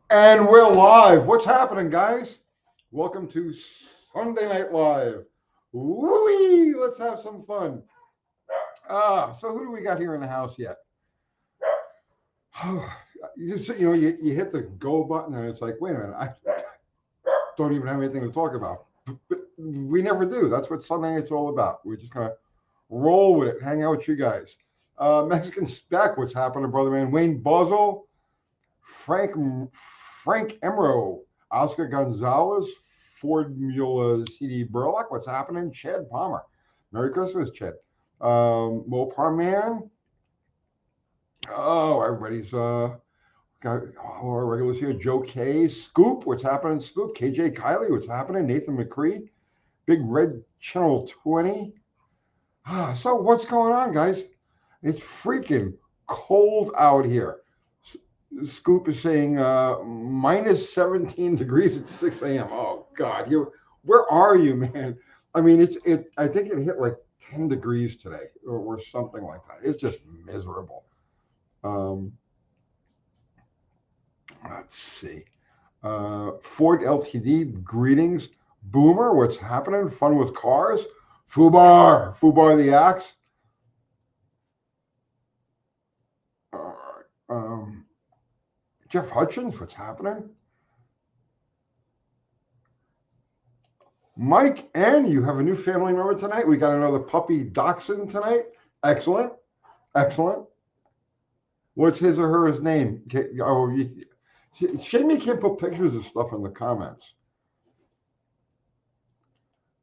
And we're live. What's happening, guys? Welcome to Sunday Night Live. Woo-wee! Let's have some fun. So who do we got here in the house yet? You hit the go button and it's like, wait a minute, I don't even have anything to talk about. But we never do. That's what Sunday Night's all about. We're just gonna roll with it, hang out with you guys. Mexican Spec, what's happening, brother man? Wayne Bozo, Frank Frank Emro, Oscar Gonzalez, Formula CD Burlock. What's happening? Chad Palmer. Merry Christmas, Chad. Mopar Man. Oh, everybody's got all our regulars here. Joe K. Scoop. What's happening? Scoop. KJ Kylie. What's happening? Nathan McCree. Big Red Channel 20. So what's going on, guys? It's freaking cold out here. Scoop is saying minus 17 degrees at 6 a.m. Oh God, where are you, man? I mean, it. I think it hit like 10 degrees today, or something like that. It's just miserable. Um, let's see. Ford Ltd. Greetings, Boomer. What's happening? Fun with cars. Fubar the axe. Uh, um, Jeff Hutchins. What's happening? Mike, and you have a new family member tonight. We got another puppy dachshund tonight. Excellent. Excellent. What's his or her name? Shame you can't put pictures of stuff in the comments.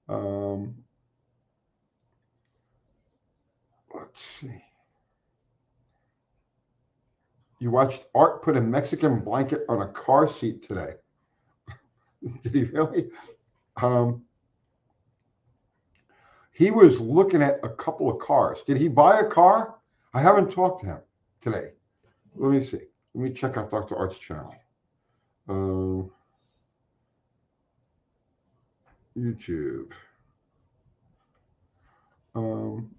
Um, let's see. You watched Art put a Mexican blanket on a car seat today. Did he really? Um, he was looking at a couple of cars. Did he buy a car? I haven't talked to him today. Let me see. Let me check out Dr. Art's channel. YouTube. Um,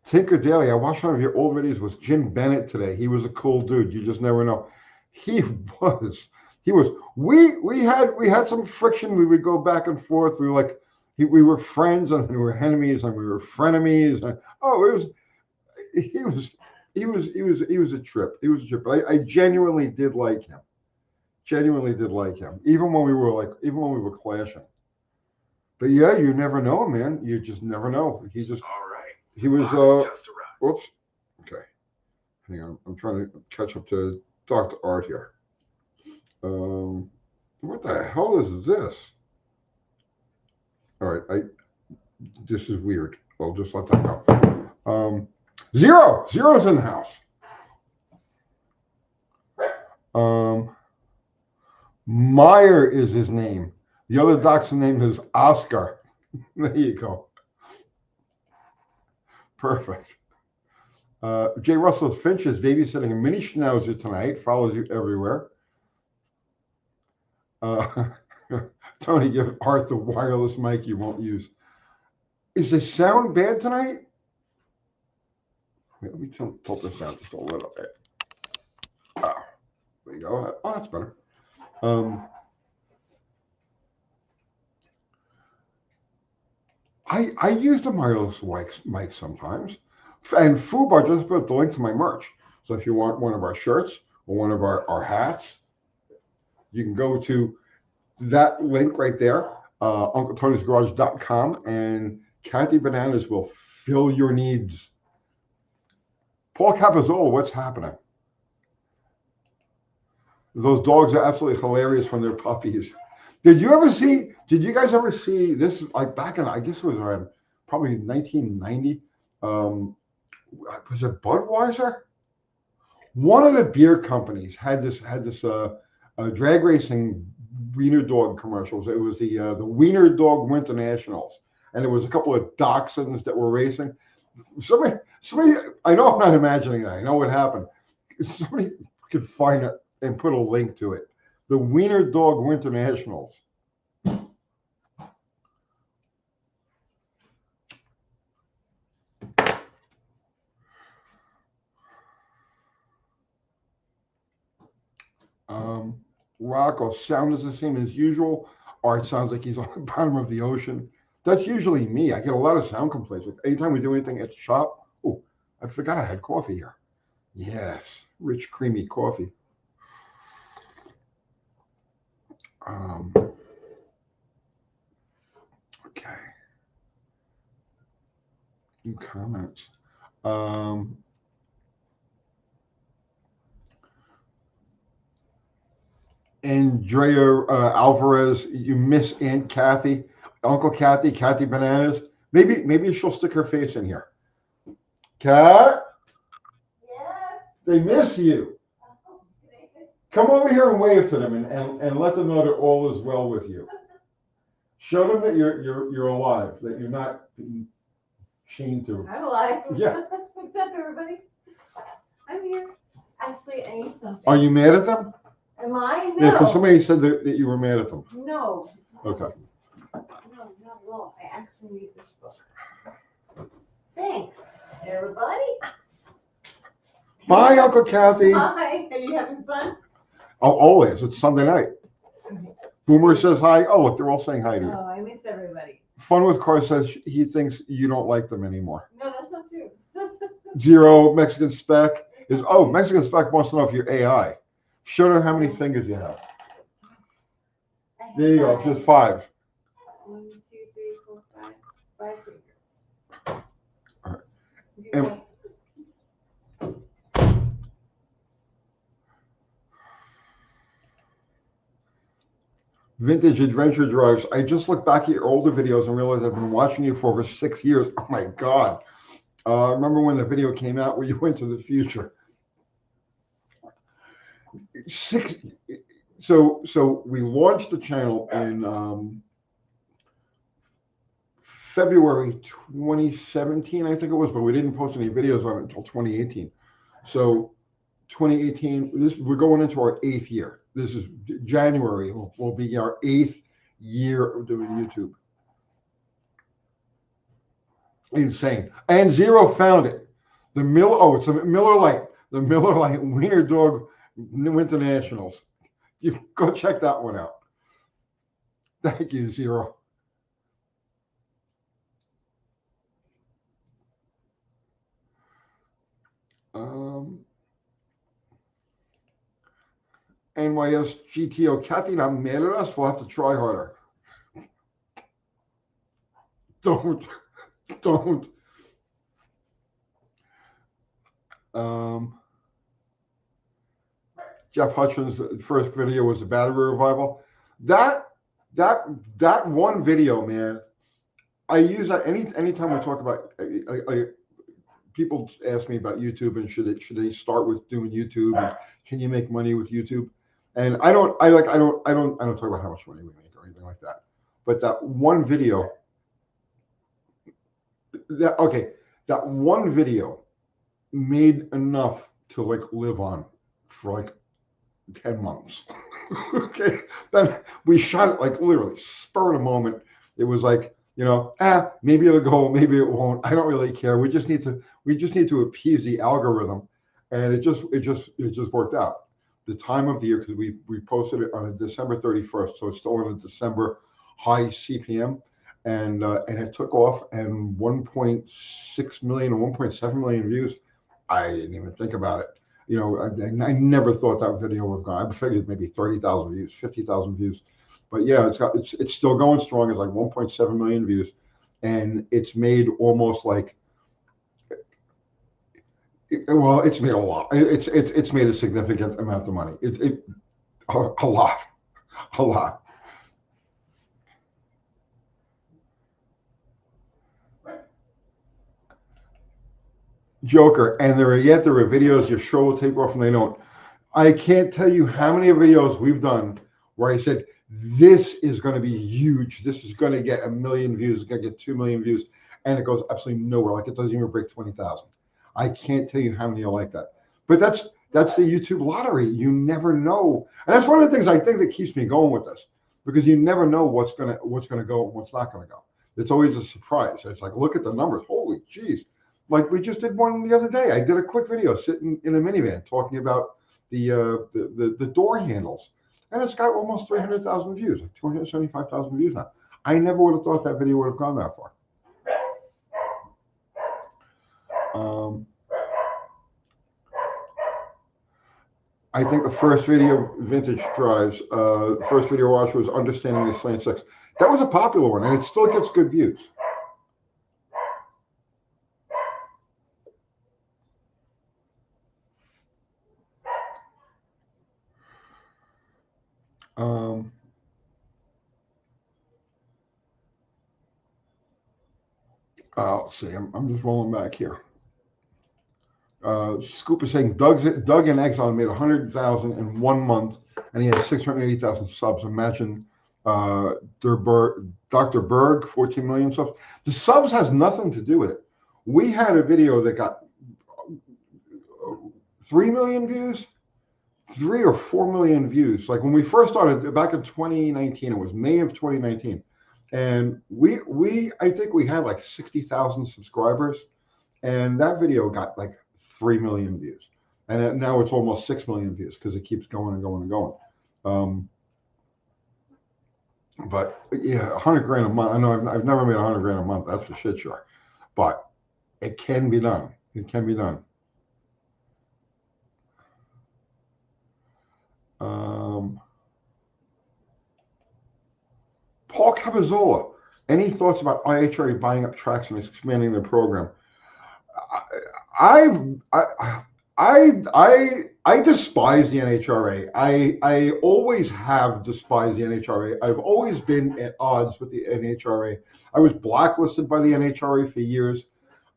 Tinker Daily. I watched one of your old videos with Jim Bennett today. He was a cool dude. You just never know. He was. He was. We had some friction. We would go back and forth. We were like, we were friends and then we were enemies and we were frenemies. And, oh, it was. He was. He was a trip. He was a trip. I genuinely did like him. Genuinely did like him. Even when we were clashing. But yeah, you never know, man. You just never know. He was. Whoops. Okay. Hang on. I'm trying to catch up to Dr. Art here. What the hell is this? All right. This is weird. I'll just let that go. Zero's in the house. Meyer is his name. The other doc's name is Oscar. There you go. Perfect. Jay Russell Finch is babysitting a mini schnauzer tonight. Follows you everywhere. Uh, Tony, give Art the wireless mic you won't use. Is the sound bad tonight? Wait, let me tilt this down just a little bit. Oh, there you go. Oh, that's better. I use the wireless mic sometimes. And Fubar just put the link to my merch. So if you want one of our shirts or one of our hats, you can go to that link right there, UncleTony'sGarage.com, and Kathy Bananas will fill your needs. Paul Capizzola, what's happening? Those dogs are absolutely hilarious when they're puppies. Did you guys ever see this? Like back in, I guess it was around probably 1990. Was it Budweiser? One of the beer companies had this drag racing wiener dog commercials. It was the Wiener Dog Winter Nationals, and there was a couple of dachshunds that were racing. Somebody, I know I'm not imagining that. I know what happened. Somebody could find it and put a link to it. The Wiener Dog Winter Nationals. Rocco, sound is the same as usual. Art sounds like he's on the bottom of the ocean. That's usually me. I get a lot of sound complaints. Like anytime we do anything at the shop, oh, I forgot I had coffee here. Yes, rich, creamy coffee. Okay. New comments. Andrea Alvarez, you miss Aunt Kathy, Uncle Kathy, Kathy Bananas. Maybe she'll stick her face in here. Kat, Yes. they miss you. Come over here and wave to them and let them know that all is well with you. Show them that you're alive, that you're not being chained to. I'm alive. Yeah. What's up, everybody? I'm here. Actually, I need something. Are you mad at them? Am I? Yeah, because No. somebody said that you were mad at them. No. Okay. No, not at all. I actually need this book. Thanks, everybody. Bye, Uncle Kathy. Hi. Are you having fun? Oh, always. It's Sunday night. Boomer says hi. Oh, look, they're all saying hi to you. Oh, I miss everybody. Fun with Car says he thinks you don't like them anymore. No, that's not true. Zero Mexican Spec is, oh, Mexican Spec wants to know if you're AI. Show her how many fingers you have. There you go, just 5. 1, 2, 3, 4, 5. 5 fingers. All right. And Vintage Adventure Drives. I just looked back at your older videos and realized I've been watching you for over 6 years. Oh my God. Remember when the video came out where you went to the future? So we launched the channel in February 2017, I think it was, but we didn't post any videos on it until 2018. So 2018, we're going into our 8th year. This is January, will be our 8th year of doing YouTube. Insane. And Zero found it. It's a Miller Lite. The Miller Lite Wiener Dog Winter Nationals. You go check that one out. Thank you, Zero. NYS GTO. Kathy, not mad at us. We'll have to try harder. Don't. Jeff Hutchins' first video was the battery revival. That one video, man. I use that anytime we talk about. People ask me about YouTube and should they start with doing YouTube and can you make money with YouTube? And I don't talk about how much money we make or anything like that. But that one video, that one video made enough to like live on for like 10 months. Okay. Then we shot it like literally spur of the moment. It was like, maybe it'll go, maybe it won't. I don't really care. We just need to appease the algorithm. And it just worked out. The time of the year, because we posted it on a December 31st, so it's still on a December high CPM, and it took off, and 1.6 million or 1.7 million views. I didn't even think about it. I never thought that video would have gone. I figured maybe 30,000 views, 50,000 views, but yeah, it's still going strong. It's like 1.7 million views, and it's made almost like. Well, it's made a lot. It's made a significant amount of money. A lot. Joker, and there are videos your show will take off and they don't. I can't tell you how many videos we've done where I said this is going to be huge. This is going to get 1 million views. It's going to get 2 million views, and it goes absolutely nowhere. Like it doesn't even break 20,000. I can't tell you how many are like that. But that's the YouTube lottery. You never know. And that's one of the things I think that keeps me going with this, because you never know what's gonna go and what's not gonna go. It's always a surprise. It's like, look at the numbers. Holy geez. Like we just did one the other day. I did a quick video sitting in a minivan talking about the door handles, and it's got almost 300,000 views, like 275,000 views now. I never would have thought that video would have gone that far. I think the first video vintage drives, first video I watched was Understanding the Slant 6. That was a popular one, and it still gets good views. Let's see, I'm just rolling back here. Scoop is saying Doug in Exile made 100,000 in 1 month, and he has 680,000 subs. Imagine Dr. Berg, 14 million subs. The subs has nothing to do with it. We had a video that got 3 million views, 3 or 4 million views. Like when we first started back in 2019, it was May of 2019, and I think we had like 60,000 subscribers, and that video got like 3 million views, and now it's almost 6 million views because it keeps going and going and going. But yeah, 100 grand a month. I know I've never made 100 grand a month. That's for shit sure, but it can be done. It can be done. Paul Capizzola, any thoughts about IHRA buying up tracks and expanding their program? I despise the NHRA. I always have despised the NHRA. I've always been at odds with the NHRA. I was blacklisted by the NHRA for years.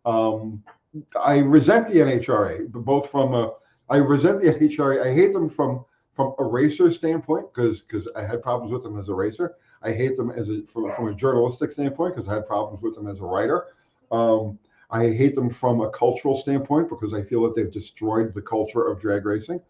I resent the NHRA, both from I resent the NHRA. I hate them from a racer standpoint because I had problems with them as a racer. I hate them from a journalistic standpoint because I had problems with them as a writer. I hate them from a cultural standpoint because I feel that they've destroyed the culture of drag racing.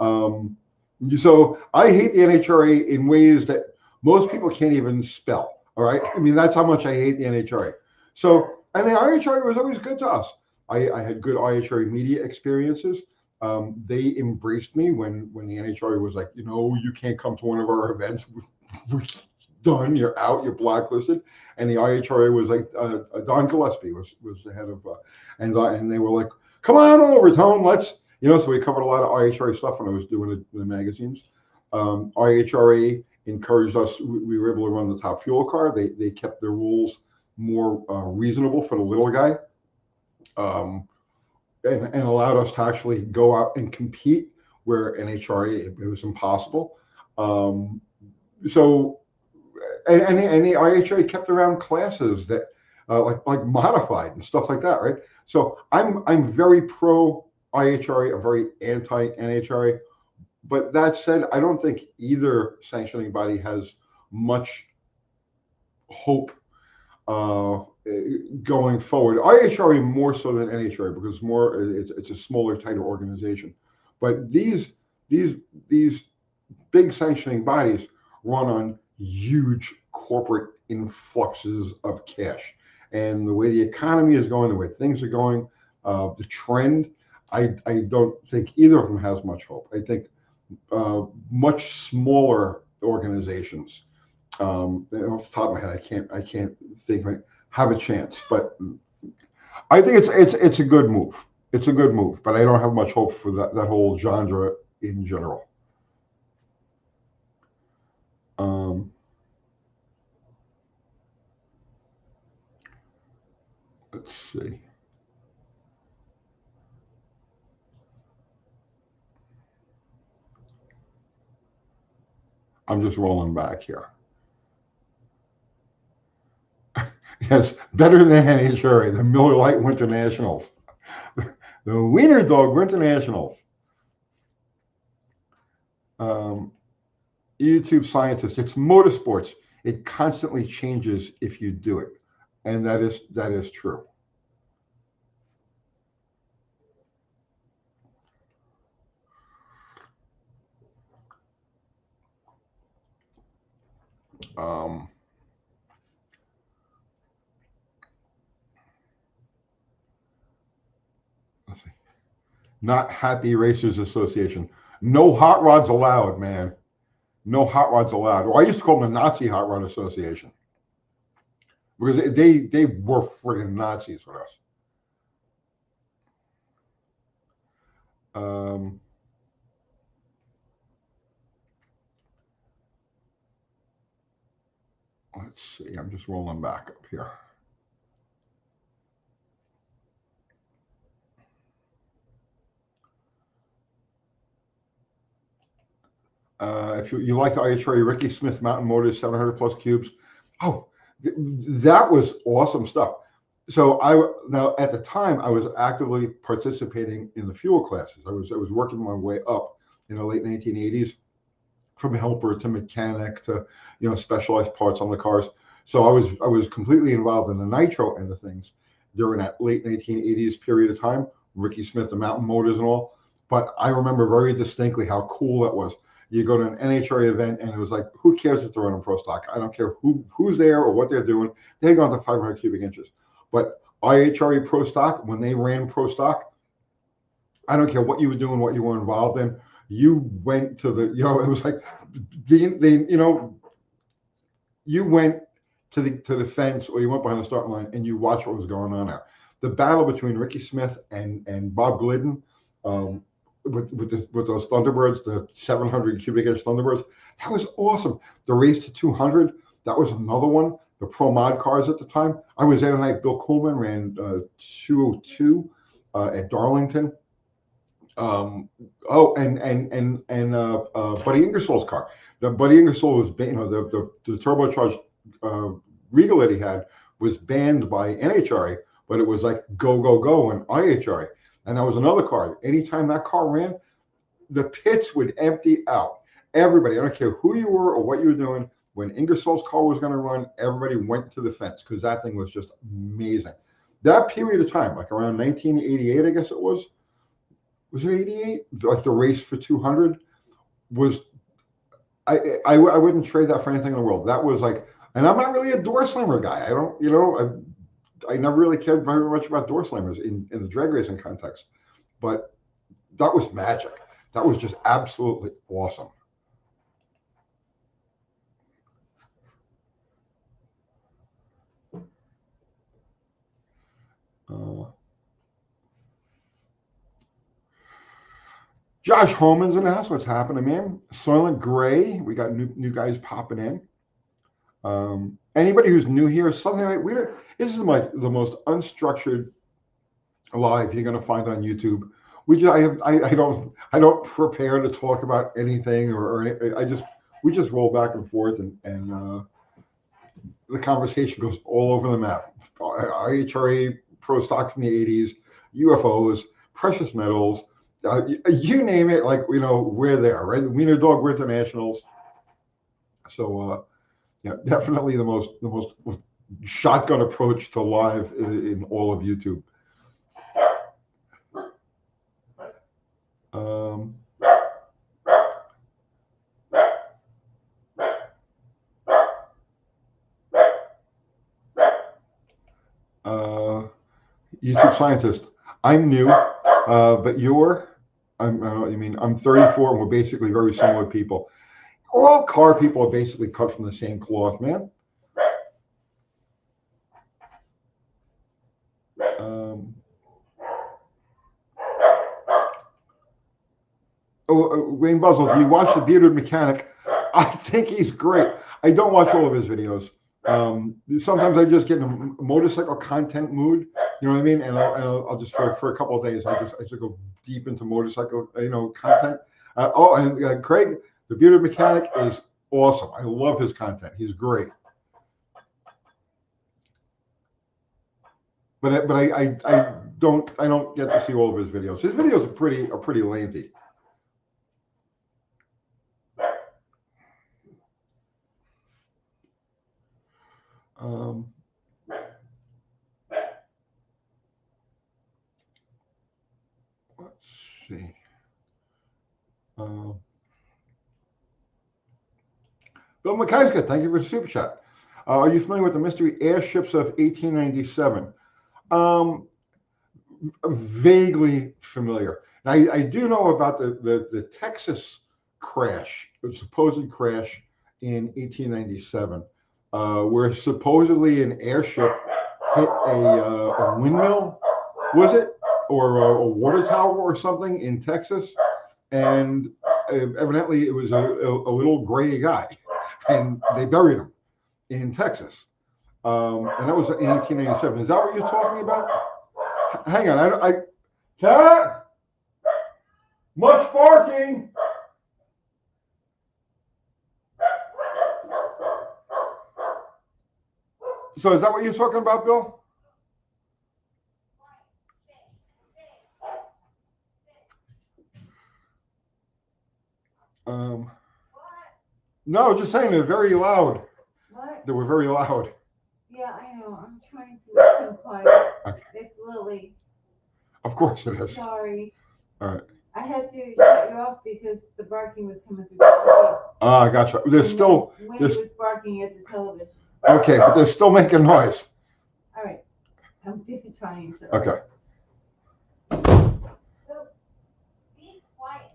So I hate the NHRA in ways that most people can't even spell. All right. I mean, that's how much I hate the NHRA. So, and the IHRA was always good to us. I had good IHRA media experiences. They embraced me when the NHRA was like, you can't come to one of our events. We're done. You're out. You're blacklisted. And the IHRA was like, Don Gillespie was the head of, and they were like, come on over, Tone. Let's, so we covered a lot of IHRA stuff when I was doing the magazines. IHRA encouraged us. We were able to run the top fuel car. They kept their rules more reasonable for the little guy, and allowed us to actually go out and compete where NHRA it was impossible. So. And the IHRA kept around classes that like modified and stuff like that, right? So I'm very pro IHRA, I'm very anti NHRA. But that said, I don't think either sanctioning body has much hope going forward. IHRA more so than NHRA because it's a smaller, tighter organization. But these big sanctioning bodies run on huge corporate influxes of cash, and the way the economy is going, the way things are going, the trend, I don't think either of them has much hope. I think much smaller organizations, off the top of my head, I can't think of it, have a chance. But I think it's a good move. It's a good move, but I don't have much hope for that whole genre in general. Let's see. I'm just rolling back here. Yes, better than NHRA, the Miller Lite Winter Nationals. The Wiener Dog Winter Nationals. YouTube scientist, it's motorsports. It constantly changes if you do it. And that is true. Let's see. Not Happy Racers Association. No hot rods allowed, man. No hot rods allowed. Or I used to call them the Nazi Hot Rod Association because they were friggin' Nazis with us. Let's see. I'm just rolling back up here. If you like the IHRA Ricky Smith Mountain Motors 700 plus cubes, oh, that was awesome stuff. So now at the time I was actively participating in the fuel classes. I was working my way up in the late 1980s, from helper to mechanic to specialized parts on the cars. So I was completely involved in the nitro end of things during that late 1980s period of time. Ricky Smith, the Mountain Motors and all. But I remember very distinctly how cool that was. You go to an NHRA event and it was like, who cares if they're running pro stock? I don't care who's there or what they're doing. They're going to 500 cubic inches. But IHRA pro stock, when they ran pro stock, I don't care what you were doing, what you were involved in. You went to the, it was like you went to the fence or you went behind the start line and you watched what was going on there. The battle between Ricky Smith and Bob Glidden, with those Thunderbirds, the 700 cubic inch Thunderbirds, that was awesome. The race to 200, that was another one. The Pro Mod cars at the time. I was there tonight. Bill Coolman ran 202 at Darlington. And Buddy Ingersoll's car. The Buddy Ingersoll was, the turbocharged Regal that he had was banned by NHRA, but it was like go go go in IHRA. And that was another car. Anytime that car ran, the pits would empty out. Everybody, I don't care who you were or what you were doing, when Ingersoll's car was going to run, everybody went to the fence because that thing was just amazing. That period of time, like around 1988, I guess it was it 88? Like the race for 200 was, I wouldn't trade that for anything in the world. That was like, and I'm not really a door slammer guy. I don't, I never really cared very much about door slammers in the drag racing context, but that was magic. That was just absolutely awesome. Josh Holman's in the house. What's happening, man? Soylent Gray. We got new guys popping in. Anybody who's new here, something like this is like the most unstructured live you're going to find on YouTube. I don't prepare to talk about anything or we just roll back and forth and the conversation goes all over the map. IHRA pro stock from the 80s, UFOs, precious metals, you name it. Like we're there, right? Wiener Dog, we're internationals. So yeah, definitely the most shotgun approach to live in all of YouTube. YouTube scientist. I'm new, but I don't know what you mean. I'm 34, and we're basically very similar people. All car people are basically cut from the same cloth, man. Wayne Buzzle, do you watch The Bearded Mechanic? I think he's great. I don't watch all of his videos. Sometimes I just get in a motorcycle content mood, you know what I mean? And I'll just for a couple of days, I just go deep into motorcycle, content. Craig, The Bearded Mechanic is awesome. I love his content. He's great. But I don't get to see all of his videos. His videos are pretty lengthy. Let's see. Bill McKaiska, thank you for the super chat. Are you familiar with the mystery airships of 1897? Vaguely familiar. Now, I do know about the Texas crash, the supposed crash in 1897, where supposedly an airship hit a windmill, was it? Or a water tower or something in Texas. And evidently it was a little gray guy. And they buried him in Texas. And that was in 1897. Is that what you're talking about? Hang on. Cat? Much barking. So is that what you're talking about, Bill? No, just saying they're very loud. What? They were very loud. Yeah, I know. I'm trying to listen quiet. Okay. It's Lily. Of course it is. Sorry. All right. I had to shut you off because the barking was coming through the TV. Ah, gotcha. There's still. When he was barking at the television. Okay, but they're still making noise. All right. I'm trying to. Okay. Be quiet.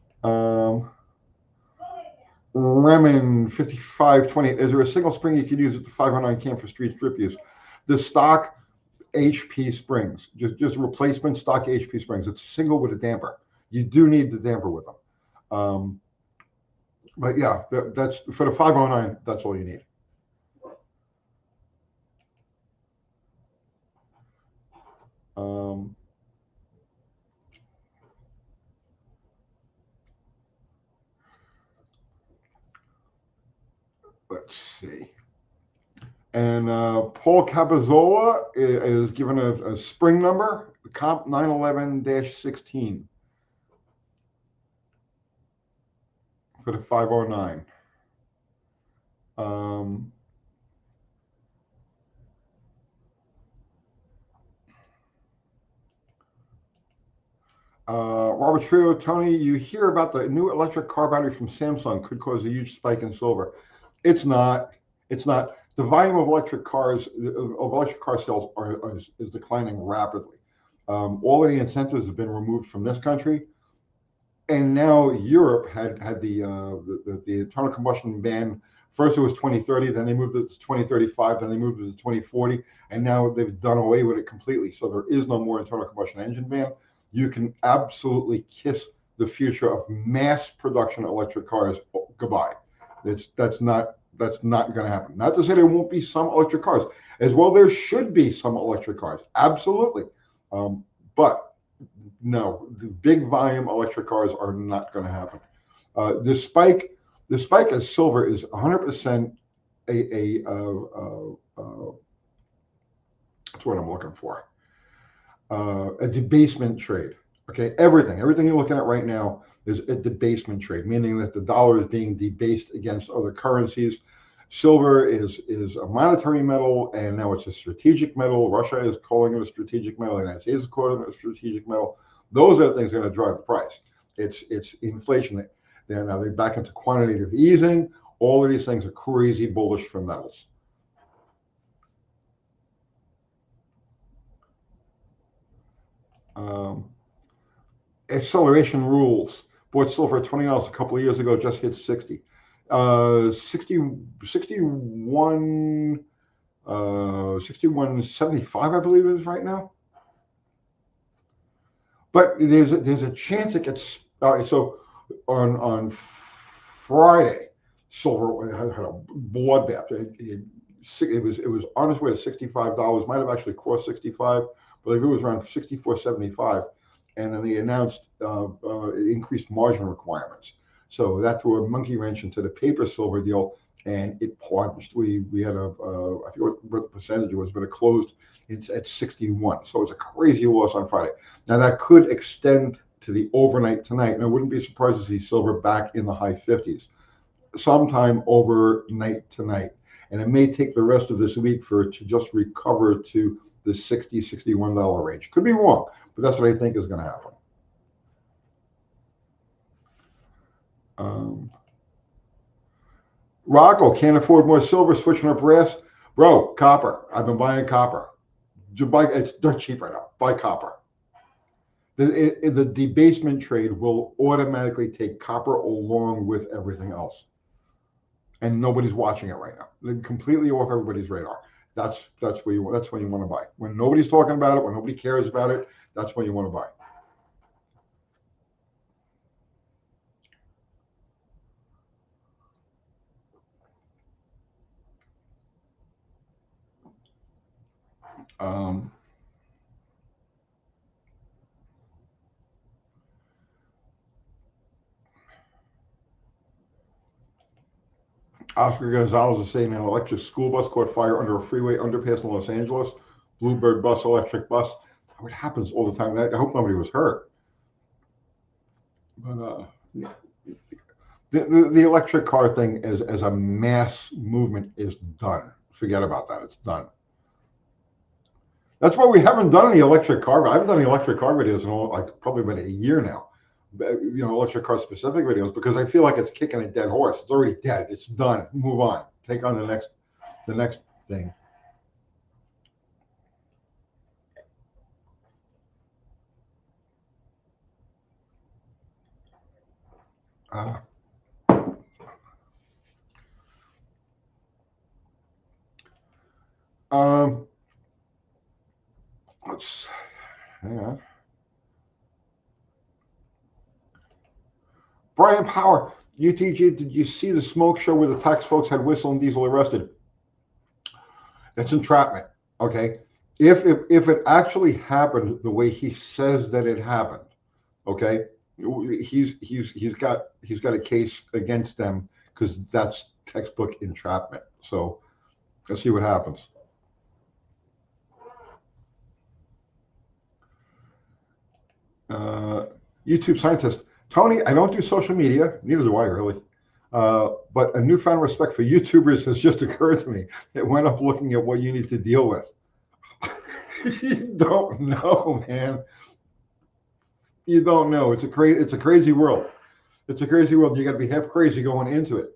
Remen 5528. Is there a single spring you could use at the 509 cam for street strip use? The stock HP springs, just replacement stock HP springs. It's single with a damper. You do need the damper with them. But yeah, that's for the 509. That's all you need. Let's see. And Paul Capizzola is given a spring number, comp 911-16 for the 509. Robert Trio, Tony, you hear about the new electric car battery from Samsung could cause a huge spike in silver. It's not. It's not. The volume of electric car sales is declining rapidly. All of the incentives have been removed from this country, and now Europe had the internal combustion ban. First it was 2030, then they moved it to 2035, then they moved it to 2040, and now they've done away with it completely. So there is no more internal combustion engine ban. You can absolutely kiss the future of mass production electric cars goodbye. That's not going to happen. Not to say there won't be some electric cars. As well, there should be some electric cars. Absolutely. But no, the big volume electric cars are not going to happen. The spike of silver is 100% that's what I'm looking for. A debasement trade. Okay, everything you're looking at right now is a debasement trade, meaning that the dollar is being debased against other currencies. Silver is a monetary metal, and now it's a strategic metal. Russia is calling it a strategic metal. The United States is calling it a strategic metal. Those are the things that are going to drive the price. It's inflation. Now they're back into quantitative easing. All of these things are crazy bullish for metals. Acceleration rules. Bought silver at $20 a couple of years ago, just hit 60. 61.75, I believe it is right now. But there's a chance it gets. All right, so on Friday, silver had a bloodbath. It was on its way to $65. Might have actually crossed 65, but it was around 64.75. And then they announced increased margin requirements. So that threw a monkey wrench into the paper silver deal, and it plunged. We had I forget what the percentage it was, but it closed at 61. So it was a crazy loss on Friday. Now that could extend to the overnight tonight, and I wouldn't be surprised to see silver back in the high 50s sometime overnight tonight. And it may take the rest of this week for it to just recover to the $60, $61 range. Could be wrong, but that's what I think is going to happen. Rocco, can't afford more silver, switching up brass. Bro, copper. I've been buying copper. It's dirt cheap right now. Buy copper. The debasement trade will automatically take copper along with everything else, and nobody's watching it right now. They're completely off everybody's radar. That's when you want to buy. When nobody's talking about it, when nobody cares about it, that's when you want to buy. Oscar Gonzalez is saying an electric school bus caught fire under a freeway underpass in Los Angeles. Bluebird bus, electric bus. It happens all the time. I hope nobody was hurt. But the electric car thing as a mass movement is done. Forget about that. It's done. That's why we haven't done any electric car. I haven't done any electric car videos in probably about a year now. Electric car specific videos, because I feel like it's kicking a dead horse. It's already dead. It's done. Move on. Take on the next thing. Let's hang on. Brian Power, UTG, did you see the smoke show where the tax folks had Whistle and Diesel arrested? That's entrapment. Okay. If it actually happened the way he says that it happened, okay, he's got a case against them, because that's textbook entrapment. So let's see what happens. YouTube scientist Tony, I don't do social media, neither do I really. But a newfound respect for YouTubers has just occurred to me. It went up looking at what you need to deal with. You don't know, man. You don't know. It's a crazy world. It's a crazy world. You got to be half crazy going into it.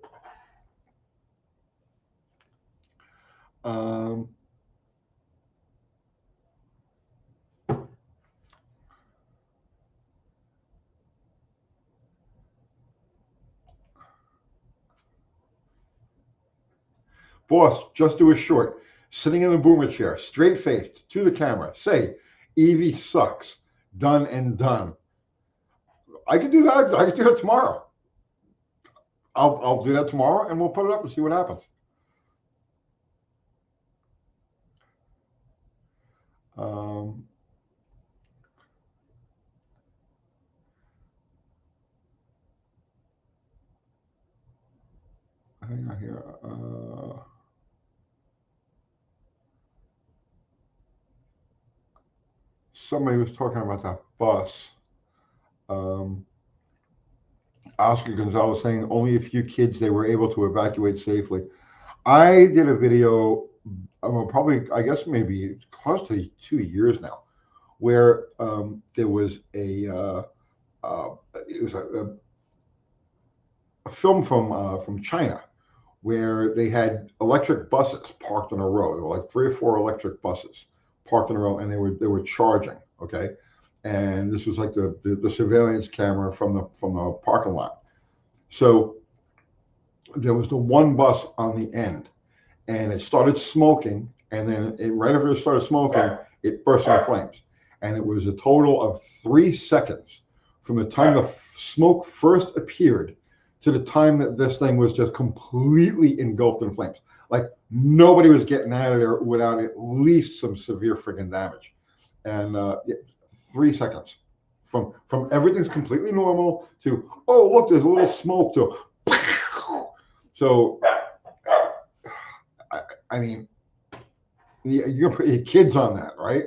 Boss, just do a short. Sitting in the boomer chair, straight faced to the camera. Say, Evie sucks. Done and done. I could do that. I could do that tomorrow. I'll do that tomorrow, and we'll put it up and see what happens. Hang on here. Somebody was talking about that bus. Oscar Gonzalez saying only a few kids they were able to evacuate safely. I did a video, probably, I guess maybe close to 2 years now, where there was it was a film from China, where they had electric buses parked in a row. There were like 3 or 4 electric buses parked in a row, and they were charging. Okay, and this was like the surveillance camera from the parking lot. So there was the one bus on the end, and it started smoking, and then right after it started smoking, it burst into flames, and it was a total of 3 seconds from the time the smoke first appeared to the time that this thing was just completely engulfed in flames. Like nobody was getting out of there without at least some severe friggin' damage. And 3 seconds from everything's completely normal to, oh look, there's a little smoke, to so I mean, you're gonna put your kids on that, right?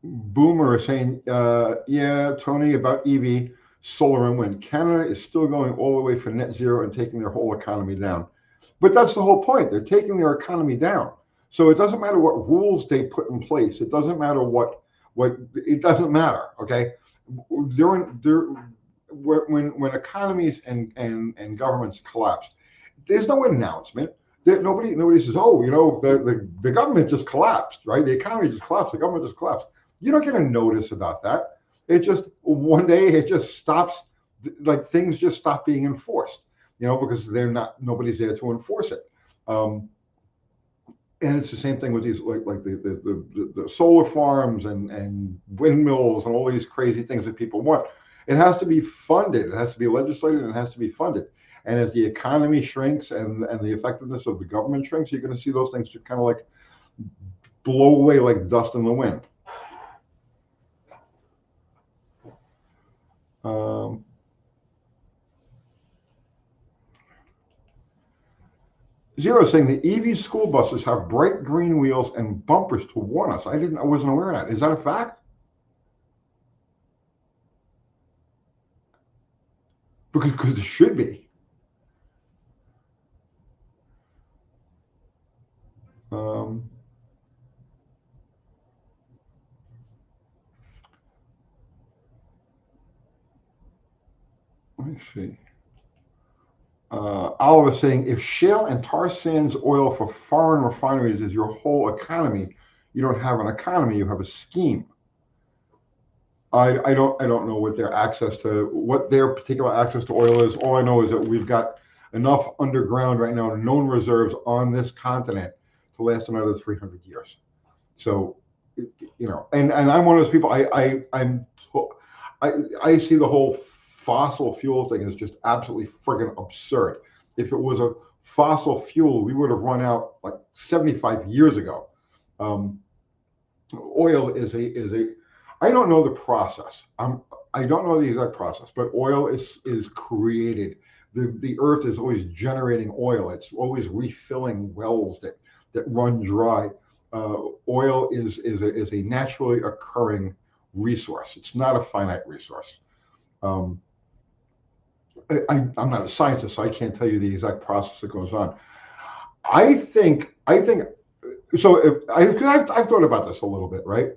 Boomer is saying, yeah, Tony, about EV, solar and wind. Canada is still going all the way for net zero and taking their whole economy down. But that's the whole point. They're taking their economy down. So it doesn't matter what rules they put in place. It doesn't matter it doesn't matter, okay? when economies and governments collapse, there's no announcement. Nobody says, oh, the government just collapsed, right? The economy just collapsed. The government just collapsed. You don't get a notice about that. It just one day it just stops. Like things just stop being enforced, because nobody's there to enforce it. And it's the same thing with these like the solar farms and windmills and all these crazy things that people want. It has to be funded. It has to be legislated, and it has to be funded. And as the economy shrinks and the effectiveness of the government shrinks, you're going to see those things just kind of like blow away like dust in the wind. Zero saying the EV school buses have bright green wheels and bumpers to warn us. I wasn't aware of that. Is that a fact? Because it should be. Let me see. Oliver saying, if shale and tar sands oil for foreign refineries is your whole economy, you don't have an economy, you have a scheme. I don't know what their particular access to oil is. All I know is that we've got enough underground right now, known reserves on this continent to last another 300 years. So, and I'm one of those people. I see the whole fossil fuel thing as just absolutely friggin' absurd. If it was a fossil fuel, we would have run out like 75 years ago. Oil is a I don't know the process. I don't know the exact process, but oil is created. The earth is always generating oil. It's always refilling wells that run dry. Oil is a naturally occurring resource. It's not a finite resource. I'm not a scientist, so I can't tell you the exact process that goes on. I think so. I've thought about this a little bit, right?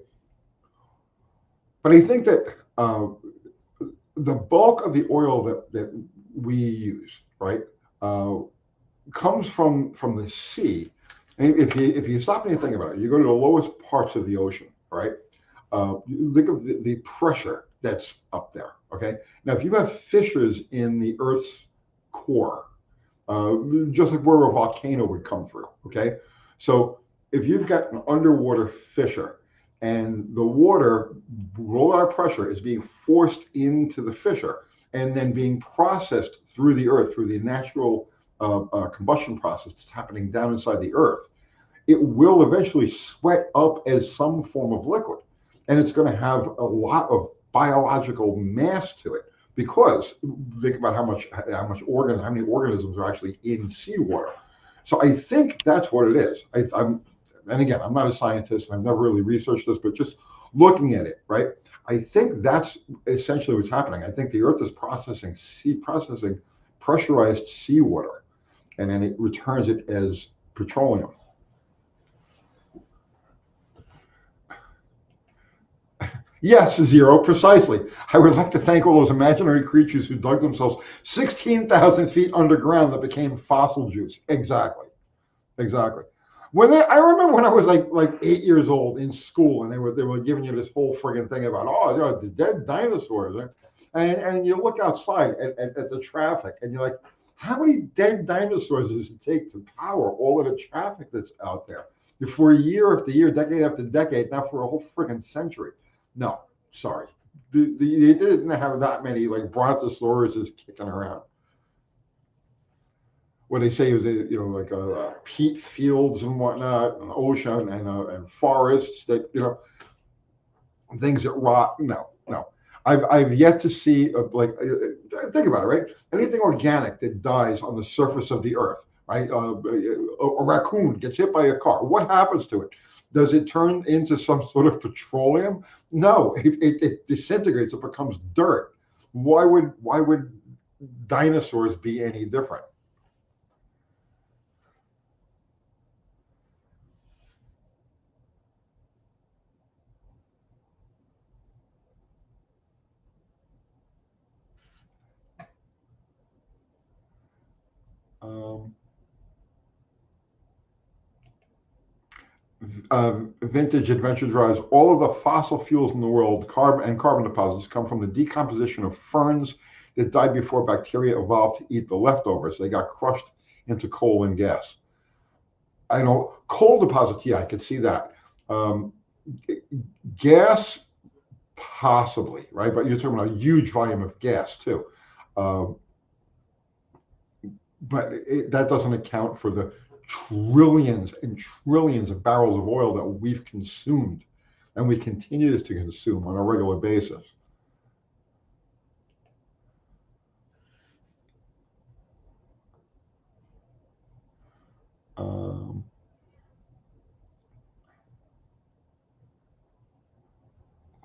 But I think that the bulk of the oil that we use, right, comes from the sea. And if you stop and you think about it, you go to the lowest parts of the ocean, right? Think of the pressure that's up there. Okay. Now, if you have fissures in the Earth's core, just like where a volcano would come through. Okay. So if you've got an underwater fissure and the water below our pressure is being forced into the fissure and then being processed through the earth, through the natural combustion process that's happening down inside the earth, it will eventually sweat up as some form of liquid. And it's going to have a lot of biological mass to it because think about how many organisms are actually in seawater. So I think that's what it is. And again, I'm not a scientist. I've never really researched this, but just looking at it, right? I think that's essentially what's happening. I think the Earth is processing pressurized seawater, and then it returns it as petroleum. Yes, Zero, precisely. I would like to thank all those imaginary creatures who dug themselves 16,000 feet underground that became fossil juice. Exactly. Exactly. I remember when I was like 8 years old in school, and they were giving you this whole friggin' thing about the dead dinosaurs, right? And you look outside at the traffic, and you're like, how many dead dinosaurs does it take to power all of the traffic that's out there for year after year, decade after decade, now for a whole friggin' century? No, sorry, they didn't have that many like brontosauruses kicking around. What they say is like peat fields and whatnot, and ocean and forests that things that rot. No, no. I've yet to see think about it, right? Anything organic that dies on the surface of the earth, right? A raccoon gets hit by a car. What happens to it? Does it turn into some sort of petroleum? No, it disintegrates. It becomes dirt. Why would dinosaurs be any different? vintage adventure drives, all of the fossil fuels in the world, carbon deposits, come from the decomposition of ferns that died before bacteria evolved to eat the leftovers. They got crushed into coal and gas. I know coal deposits, yeah, I could see that. Gas, possibly, right? But you're talking about a huge volume of gas too. But that doesn't account for the trillions and trillions of barrels of oil that we've consumed and we continue to consume on a regular basis.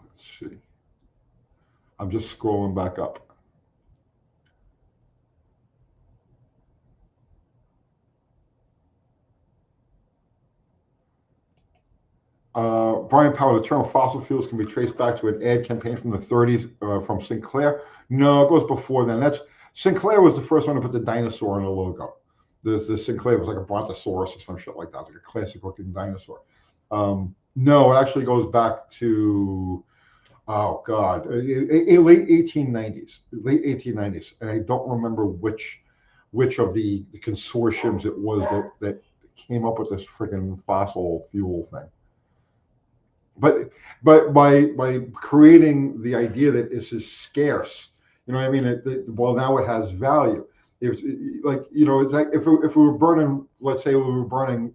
Let's see. I'm just scrolling back up. Brian Powell, the term fossil fuels can be traced back to an ad campaign from the 30s from Sinclair. No, it goes before then. Sinclair was the first one to put the dinosaur in a logo. The Sinclair was like a brontosaurus or some shit like that, like a classic looking dinosaur. No, it actually goes back to, oh God, late 1890s, and I don't remember which of the consortiums it was that came up with this freaking fossil fuel thing. But by creating the idea that this is scarce, you know what I mean? Well, now it has value. It's like, you know, it's like if we were burning, let's say we were burning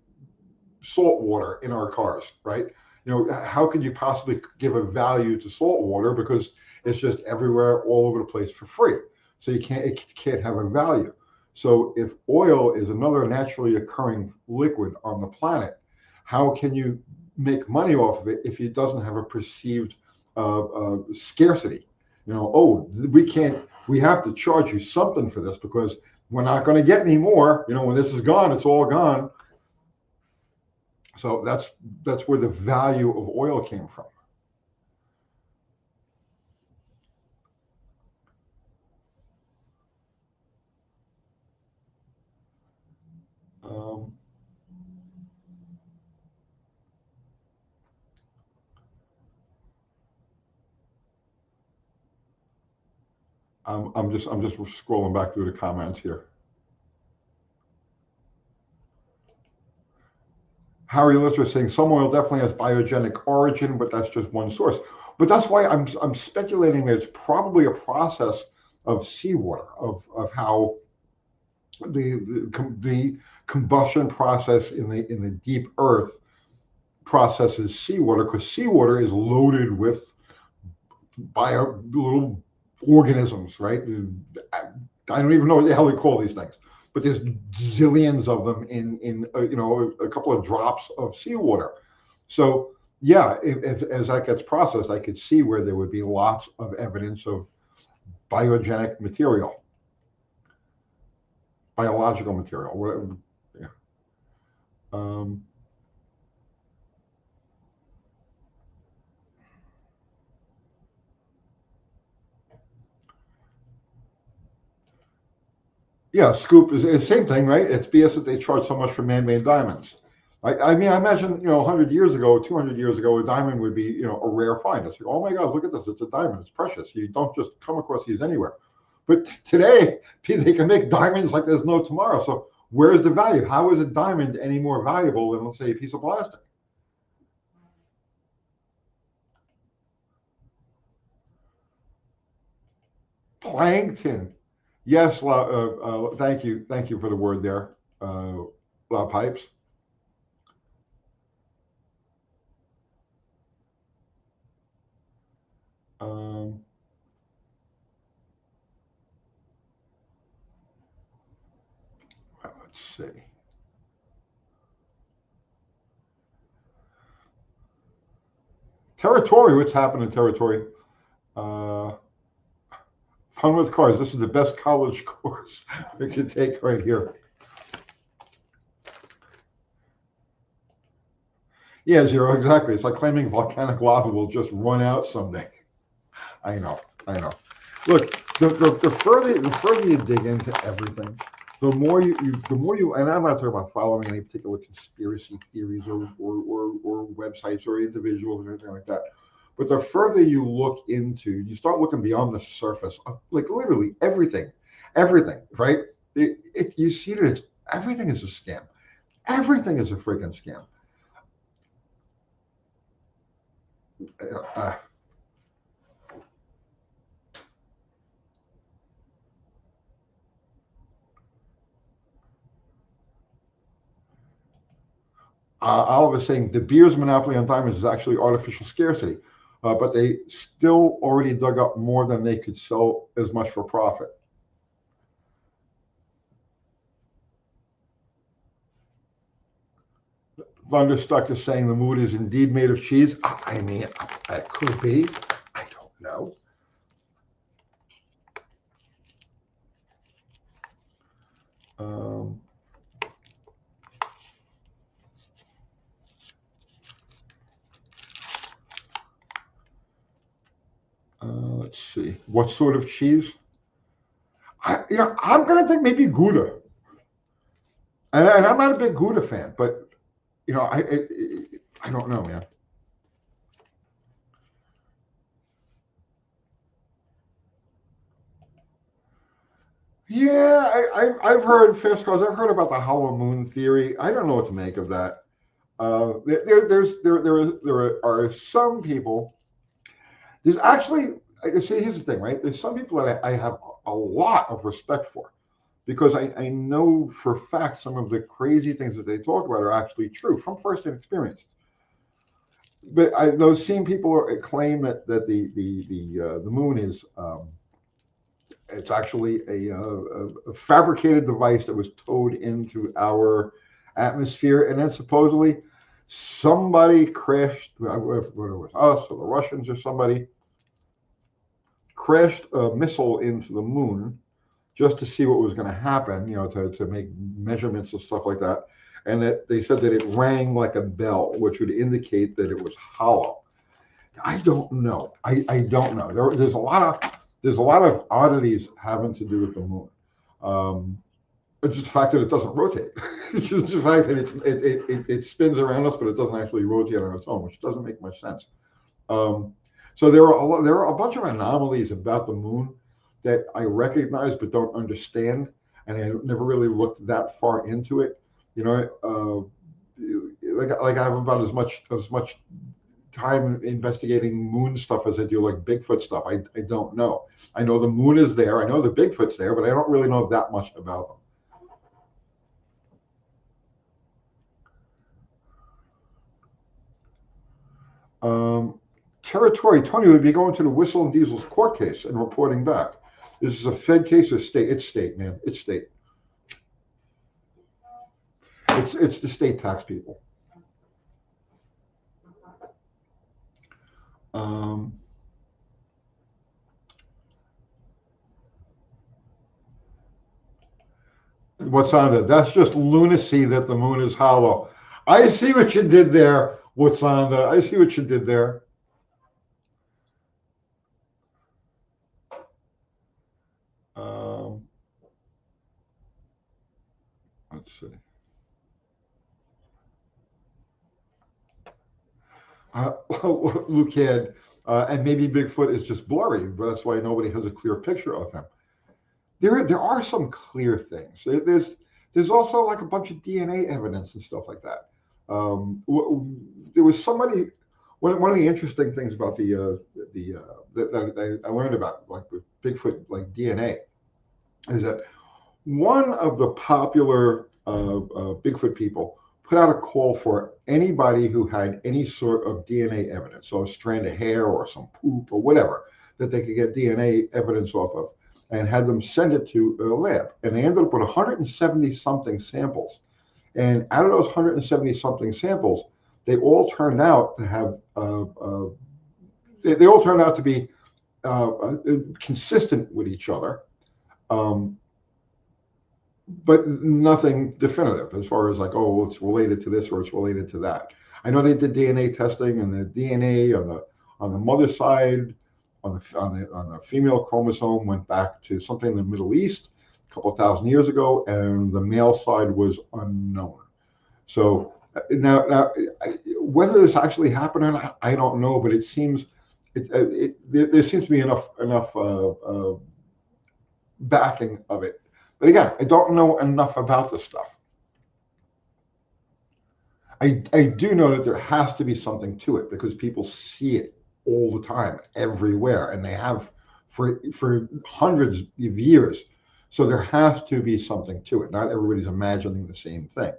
salt water in our cars, right? You know, how could you possibly give a value to salt water because it's just everywhere, all over the place for free? So it can't have a value. So if oil is another naturally occurring liquid on the planet, how can you make money off of it if it doesn't have a perceived scarcity? You know, oh, we have to charge you something for this because we're not going to get any more. You know, when this is gone, it's all gone. So that's where the value of oil came from. I'm just scrolling back through the comments here. Harry Lister is saying some oil definitely has biogenic origin, but that's just one source. But that's why I'm speculating that it's probably a process of seawater, of how the combustion process in the deep earth processes seawater, because seawater is loaded with little organisms, right? I don't even know what the hell they call these things, but there's zillions of them in you know, a couple of drops of seawater. So yeah, as that gets processed, I could see where there would be lots of evidence of biogenic material, biological material, whatever. Yeah. Yeah, scoop is the same thing, right? It's BS that they charge so much for man-made diamonds. I mean, I imagine, you know, 100 years ago, 200 years ago, a diamond would be, you know, a rare find. It's like, oh my God, look at this. It's a diamond. It's precious. You don't just come across these anywhere. But today, they can make diamonds like there's no tomorrow. So where's the value? How is a diamond any more valuable than, let's say, a piece of plastic? Plankton. Yes, thank you. Thank you for the word there, La Pipes. Let's see. Territory, what's happening in Territory? Fun with cars. This is the best college course we could take right here. Yeah, Zero, exactly. It's like claiming volcanic lava will just run out someday. I know. Look, the further you dig into everything, and I'm not talking about following any particular conspiracy theories or websites or individuals or anything like that. But the further you look into, you start looking beyond the surface of like literally everything, right? You see that everything is a scam. Everything is a freaking scam. Uh, Oliver is saying De Beers' monopoly on diamonds is actually artificial scarcity, but they still already dug up more than they could sell as much for profit. Thunderstruck is saying the moon is indeed made of cheese. I mean, it could be. I don't know. Um, let's see. What sort of cheese? I'm gonna think maybe Gouda, and I'm not a big Gouda fan, but you know, I don't know, man. Yeah, I've heard Fiscals. I've heard about the hollow moon theory. I don't know what to make of that. There are some people. There's actually, see, here's the thing, right? There's some people that I have a lot of respect for because I know for a fact some of the crazy things that they talk about are actually true from firsthand experience. But those same people claim that the moon is it's actually a fabricated device that was towed into our atmosphere, and then supposedly somebody crashed, whether it was us or the Russians or somebody, crashed a missile into the moon just to see what was going to happen, to make measurements and stuff like that. And that they said that it rang like a bell, which would indicate that it was hollow. I don't know. I don't know. There's a lot of oddities having to do with the moon. Um, it's just the fact that it doesn't rotate. It's just the fact that it spins around us, but it doesn't actually rotate on its own, which doesn't make much sense. Um, so there are a bunch of anomalies about the moon that I recognize but don't understand, and I never really looked that far into it. You know, like I have about as much time investigating moon stuff as I do like Bigfoot stuff. I don't know. I know the moon is there. I know the Bigfoot's there, but I don't really know that much about them. Territory, Tony would be going to the Whistle and Diesel's court case and reporting back. This is a Fed case or state? It's state, man. It's state. It's the state tax people. Um, what's on it? That's just lunacy that the moon is hollow. I see what you did there. What's on the? I see what you did there. Um, let's see. Luke had, and maybe Bigfoot is just blurry, but that's why nobody has a clear picture of him. There are some clear things. There's also like a bunch of DNA evidence and stuff like that. There was somebody. One of the interesting things about that I learned about like with Bigfoot like DNA is that one of the popular Bigfoot people put out a call for anybody who had any sort of DNA evidence, so a strand of hair or some poop or whatever, that they could get DNA evidence off of, and had them send it to a lab. And they ended up with 170 something samples. And out of those 170 something samples, they all turned out to have, they all turned out to be consistent with each other. Um, but nothing definitive as far as like, oh, well, it's related to this or it's related to that. I know they did DNA testing, and the DNA on the mother's side on the female chromosome went back to something in the Middle East. couple of thousand years ago, and the male side was unknown. So now, whether this actually happened or not, I don't know. But it seems there seems to be enough backing of it. But again, I don't know enough about this stuff. I do know that there has to be something to it because people see it all the time, everywhere, and they have for hundreds of years. So there has to be something to it. Not everybody's imagining the same thing.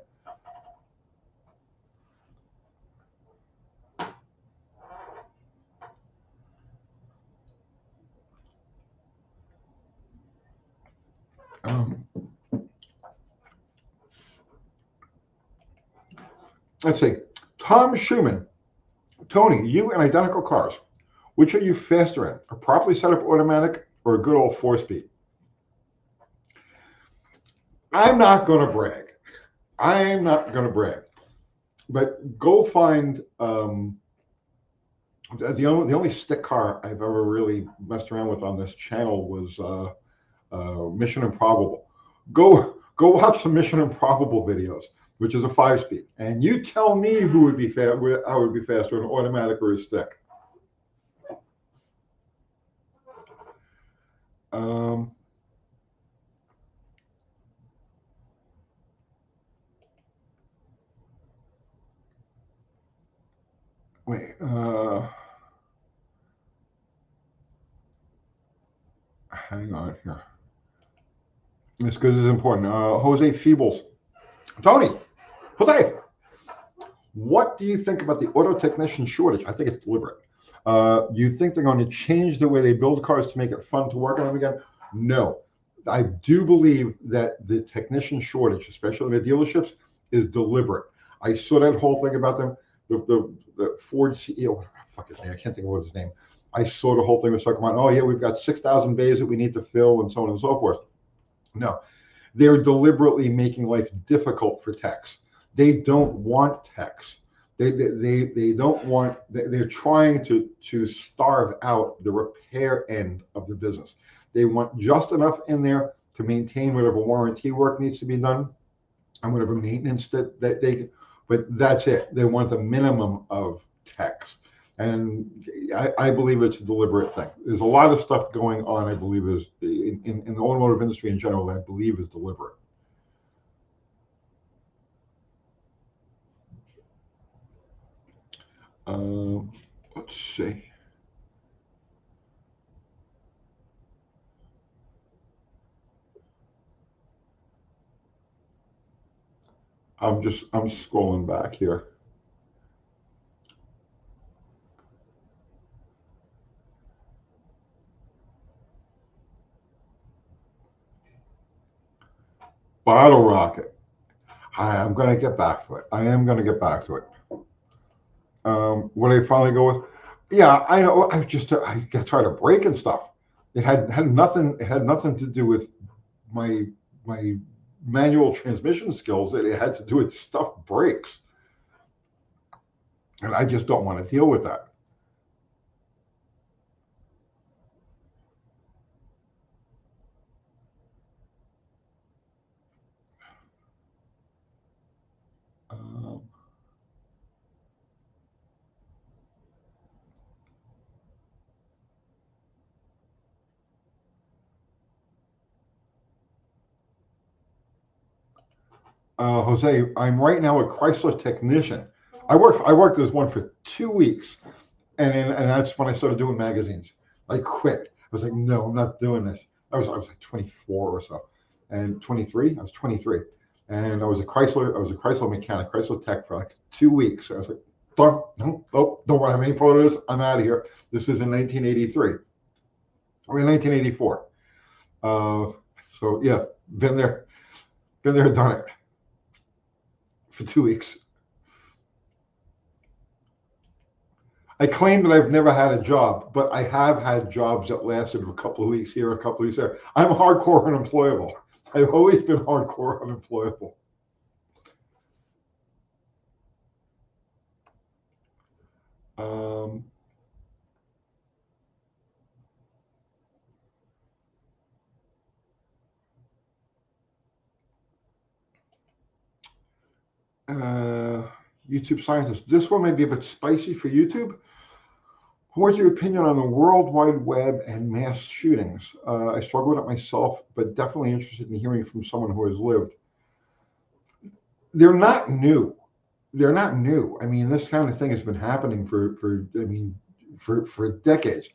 Let's see. Tom Schumann, Tony, you and identical cars. Which are you faster in? A properly set up automatic or a good old 4-speed? I'm not going to brag. I'm not going to brag. But go find the only stick car I've ever really messed around with on this channel was Mission Improbable. Go watch the Mission Improbable videos, which is a 5-speed, and you tell me who would be I would be faster, an automatic or a stick. Wait. Hang on here. It's because it's important. Jose Feebles. Tony, Jose, what do you think about the auto technician shortage? I think it's deliberate. You think they're going to change the way they build cars to make it fun to work on them again? No. I do believe that the technician shortage, especially in the dealerships, is deliberate. I saw that whole thing about them. The Ford CEO, fuck his name, I can't think of what his name. I saw the whole thing was talking about, oh yeah, we've got 6,000 bays that we need to fill and so on and so forth. No, they're deliberately making life difficult for techs. They don't want techs. They don't want. They're trying to starve out the repair end of the business. They want just enough in there to maintain whatever warranty work needs to be done and whatever maintenance that they. But that's it. They want the minimum of techs. And I believe it's a deliberate thing. There's a lot of stuff going on, I believe, is in the automotive industry in general, that I believe is deliberate. Let's see. I'm scrolling back here. Bottle rocket. I'm going to get back to it. I am going to get back to it. What I finally go with? Yeah, I know. I got tired of breaking stuff. It had nothing. It had nothing to do with my manual transmission skills. It had to do with stuff breaks, and I just don't want to deal with that. Jose, I'm right now a Chrysler technician. I worked as one for 2 weeks, and that's when I started doing magazines. I quit. I was like, no, I'm not doing this. I was like 24 or so, and 23. I was 23, and I was a Chrysler mechanic, Chrysler tech for like 2 weeks. I was like, no, don't want to have any photos. I'm out of here. This was in 1983 or in 1984. So yeah, been there, done it for 2 weeks. I claim that I've never had a job, but I have had jobs that lasted a couple of weeks here, a couple of weeks there. I'm hardcore unemployable. I've always been hardcore unemployable. Um, YouTube scientist. This one may be a bit spicy for YouTube. What's your opinion on the World Wide Web and mass shootings? I struggle with it myself, but definitely interested in hearing from someone who has lived. They're not new. They're not new. I mean, this kind of thing has been happening for decades.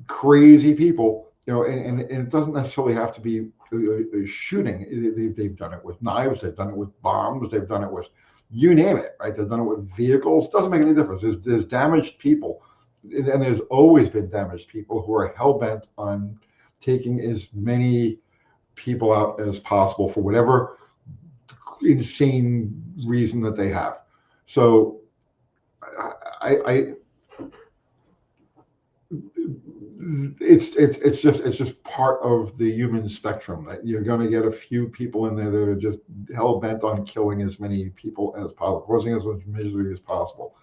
Crazy people, and it doesn't necessarily have to be a shooting. They've done it with knives. They've done it with bombs. They've done it with you name it, right? They've done it with vehicles. Doesn't make any difference. There's damaged people, and there's always been damaged people who are hell bent on taking as many people out as possible for whatever insane reason that they have. So I it's just part of the human spectrum that you're going to get a few people in there that are just hell bent on killing as many people as possible, causing as much misery as possible.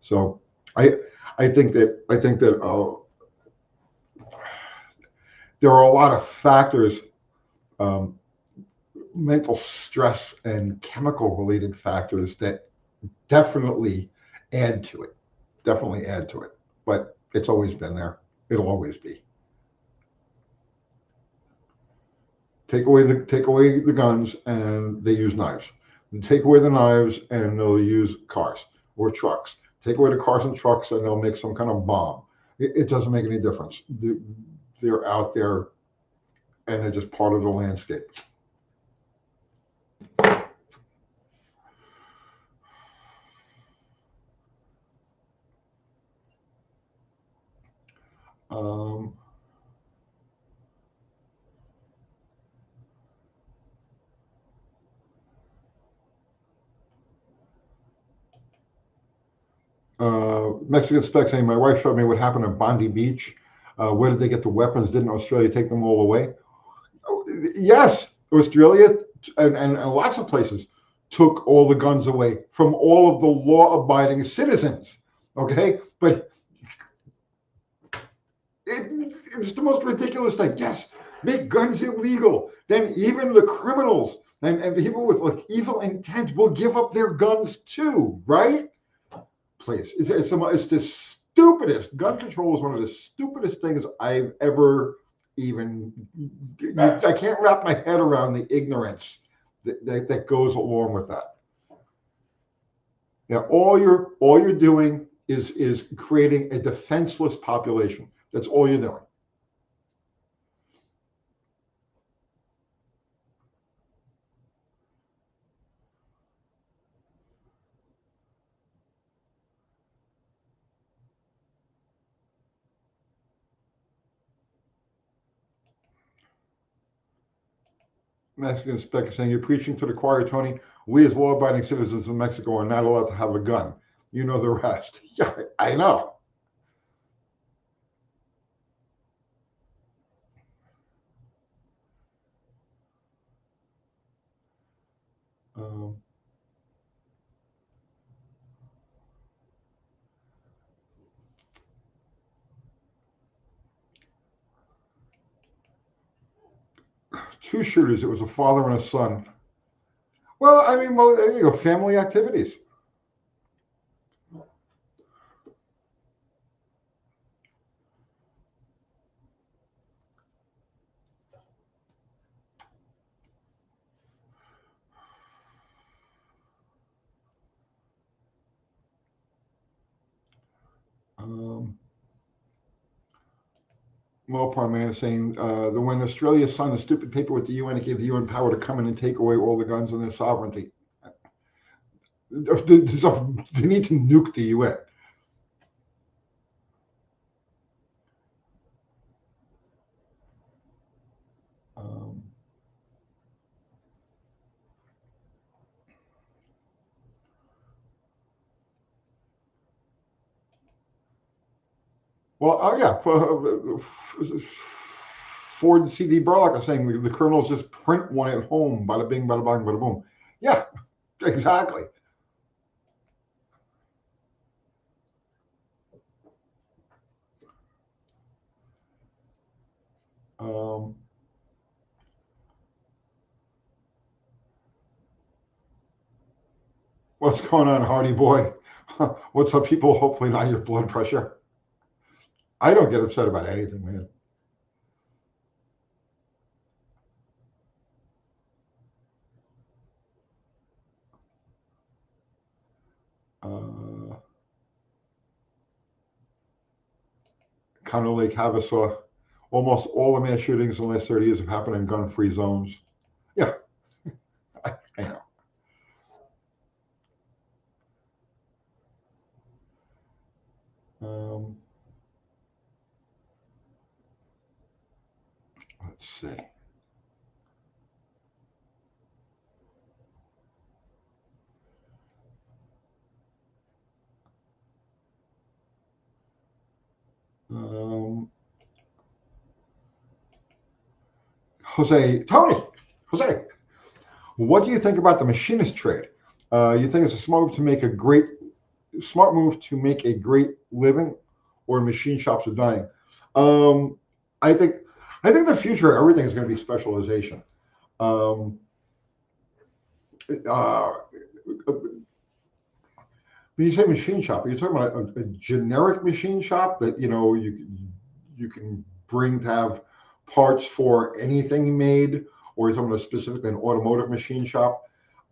So I I think that there are a lot of factors, um, mental stress and chemical related factors that definitely add to it. Definitely add to it. But it's always been there. It'll always be. Take away the guns and they use knives. And take away the knives and they'll use cars or trucks. Take away the cars and trucks and they'll make some kind of bomb. It doesn't make any difference. They're out there and they're just part of the landscape. Um, Mexican spec saying, my wife showed me what happened at Bondi Beach. Where did they get the weapons? Didn't Australia take them all away? Oh, yes, Australia and lots of places took all the guns away from all of the law-abiding citizens. Okay, but it's the most ridiculous thing. Yes, make guns illegal. Then even the criminals and people with like evil intent will give up their guns too, right? Please, it's the stupidest. Gun control is one of the stupidest things I've ever even. I can't wrap my head around the ignorance that goes along with that. Now, all you're doing is creating a defenseless population. That's all you're doing. Mexican spec is saying you're preaching to the choir, Tony. We as law-abiding citizens of Mexico are not allowed to have a gun. You know the rest. Yeah, I know. Um, 2 shooters. It was a father and a son. Well, I mean, there you go. Family activities. Um, Mopar man is saying that when Australia signed the stupid paper with the UN, it gave the UN power to come in and take away all the guns and their sovereignty. They need to nuke the UN. Um, well, oh yeah, Ford CD Burlock is saying the colonels just print one at home, bada bing, bada bang, bada boom. Yeah, exactly. Um, What's going on, Hardy boy? What's up, people? Hopefully not your blood pressure. I don't get upset about anything, man. Uh, County Lake Havasaw. Almost all the mass shootings in the last 30 years have happened in gun-free zones. Yeah, I know. Um, let's see. Um, Jose, what do you think about the machinist trade? You think it's a smart move to make a great living, or machine shops are dying? Um, I think, I think the future of everything is going to be specialization. Um, uh, when you say machine shop, are you talking about a generic machine shop that you can bring to have parts for anything made, or are you talking about specifically an automotive machine shop?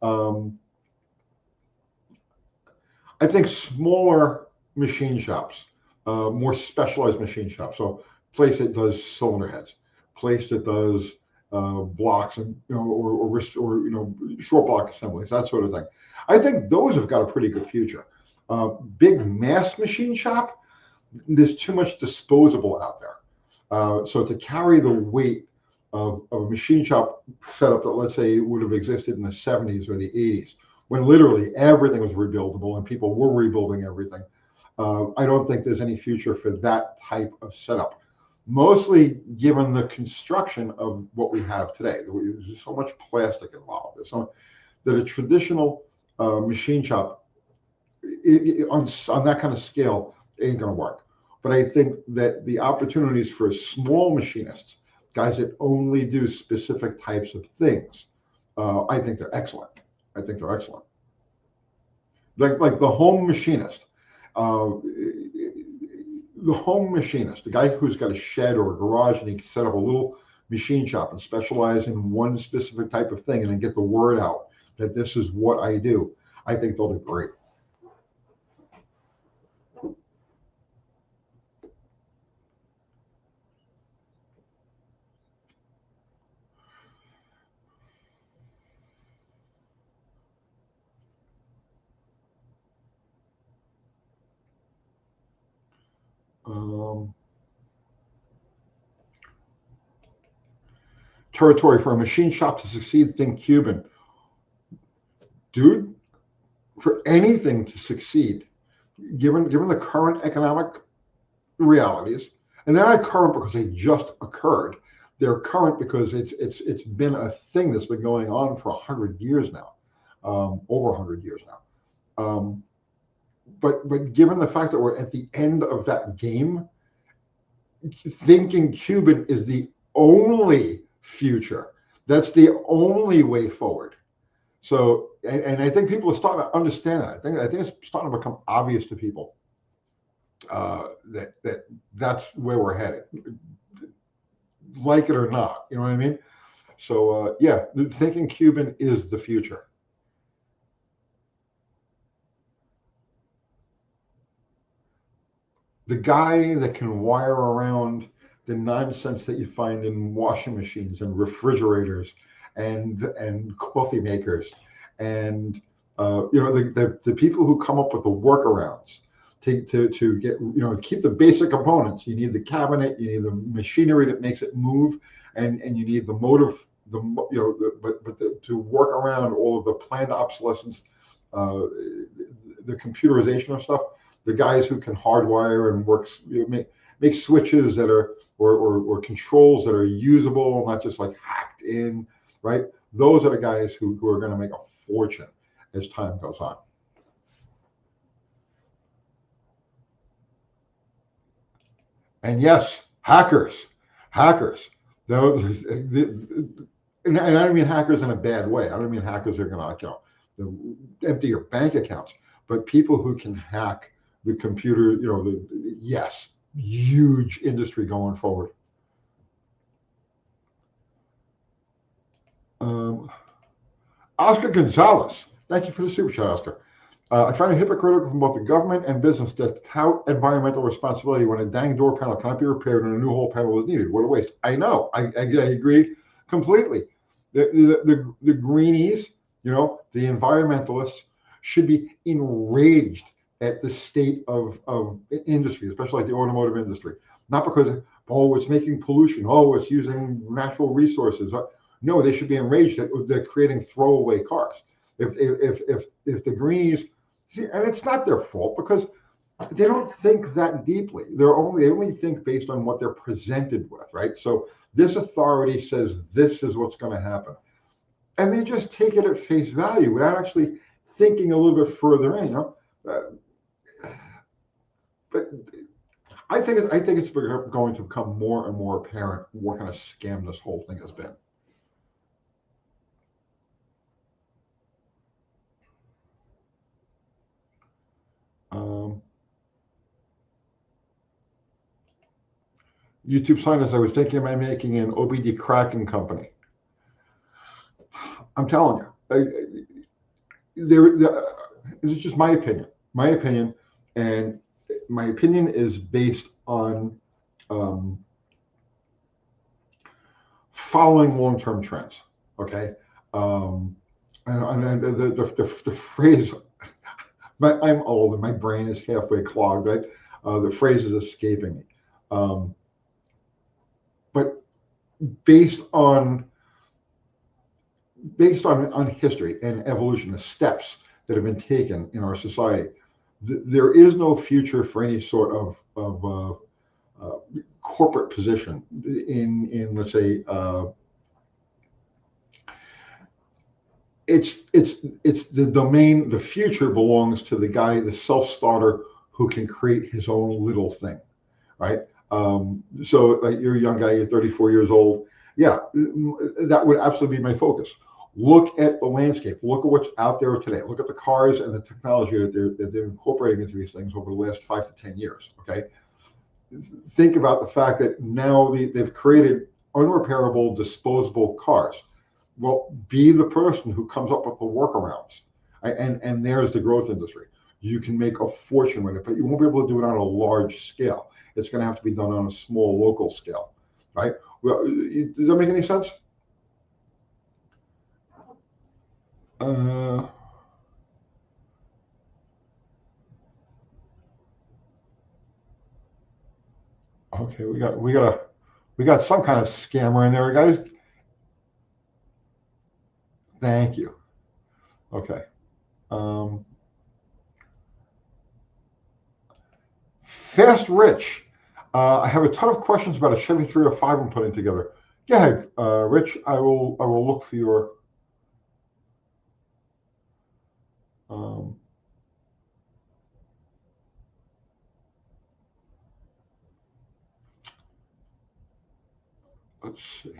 Um, I think smaller machine shops, more specialized machine shops. So place that does cylinder heads, place that does blocks and short block assemblies, that sort of thing. I think those have got a pretty good future. Big mass machine shop, there's too much disposable out there. So to carry the weight of a machine shop setup that, let's say, would have existed in the 70s or the 80s, when literally everything was rebuildable and people were rebuilding everything, I don't think there's any future for that type of setup. Mostly given the construction of what we have today. There's so much plastic involved. That a traditional machine shop on that kind of scale ain't going to work. But I think that the opportunities for small machinists, guys that only do specific types of things, I think they're excellent. I think they're excellent. Like the home machinist, uh, the guy who's got a shed or a garage and he can set up a little machine shop and specialize in one specific type of thing and then get the word out that this is what I do. I think they'll do great. Um, Territory for a machine shop to succeed, think Cuban. Dude, for anything to succeed, given the current economic realities, and they're not current because they just occurred. They're current because it's been a thing that's been going on for 100 years now, over 100 years now. But given the fact that we're at the end of that game, thinking Cuban is the only future. That's the only way forward. So, and I think people are starting to understand that. I think it's starting to become obvious to people that that's where we're headed, like it or not. You know what I mean? So, yeah, thinking Cuban is the future. The guy that can wire around the nonsense that you find in washing machines and refrigerators and coffee makers and the people who come up with the workarounds to get keep the basic components. You need the cabinet, you need the machinery that makes it move, and you need the motive, to work around all of the planned obsolescence, uh, the computerization of stuff. The guys who can hardwire and make switches that are or controls that are usable, not just like hacked in, right? Those are the guys who are going to make a fortune as time goes on. And yes, hackers. Those, and I don't mean hackers in a bad way. I don't mean hackers are going to empty your bank accounts, but people who can hack the computer, yes, huge industry going forward. Um, Oscar Gonzalez, thank you for the super chat, Oscar. I find it hypocritical from both the government and business that tout environmental responsibility when a dang door panel cannot be repaired and a new whole panel is needed. What a waste. I know. I agree completely. The greenies, the environmentalists should be enraged at the state of industry, especially like the automotive industry. Not because, it's making pollution. It's using natural resources. No, they should be enraged that they're creating throwaway cars. If the greenies, see, and it's not their fault because they don't think that deeply. They only think based on what they're presented with, right? So this authority says this is what's going to happen, and they just take it at face value without actually thinking a little bit further in. But I think it's going to become more and more apparent what kind of scam this whole thing has been. YouTube scientist, I was thinking about making an OBD cracking company. I'm telling you, this is just my opinion. And my opinion is based on following long-term trends. Okay, and the phrase, I'm old and my brain is halfway clogged. Right, the phrase is escaping me. But based on history and evolution, the steps that have been taken in our society, there is no future for any sort of corporate position in let's say it's the domain. The future belongs to the guy, the self-starter, who can create his own little thing, right? So like you're a young guy, you're 34 years old. Yeah, that would absolutely be my focus. Look at the landscape. Look at what's out there today. Look at the cars and the technology that they're incorporating into these things over the last 5 to 10 years. Okay, think about the fact that now they've created unrepairable, disposable cars. Well, be the person who comes up with the workarounds, and there's the growth industry. You can make a fortune with it, but you won't be able to do it on a large scale. It's going to have to be done on a small local scale, right? Well, does that make any sense? Okay, we got some kind of scammer in there, guys. Thank you. Okay. Fast Rich. I have a ton of questions about a Chevy 305 I'm putting together. Go ahead, Rich. I will look for your. Let's see.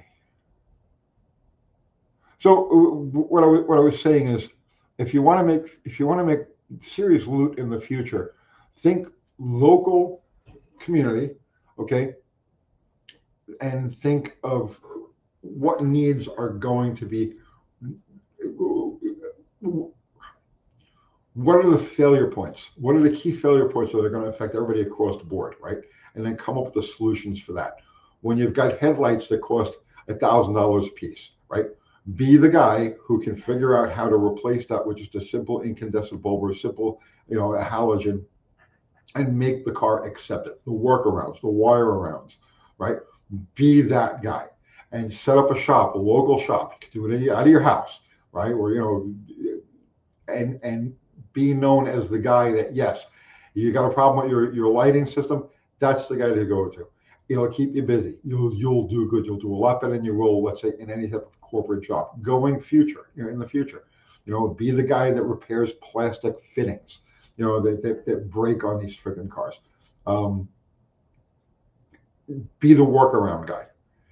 So what I was saying is, if you want to make serious loot in the future, think local community, okay, and think of what needs are going to be. What are the failure points? What are the key failure points that are going to affect everybody across the board, right? And then come up with the solutions for that. When you've got headlights that cost $1,000 a piece, right? Be the guy who can figure out how to replace that with just a simple incandescent bulb or a simple, a halogen, and make the car accept it. The workarounds, the wire arounds, right? Be that guy and set up a shop, a local shop. You can do it out of your house, right? Or and be known as the guy that, yes, you got a problem with your lighting system, that's the guy to go to. It'll keep you busy. You'll do good. You'll do a lot better than you will, let's say, in any type of corporate job going future. In the future, be the guy that repairs plastic fittings, that break on these freaking cars. Be the workaround guy,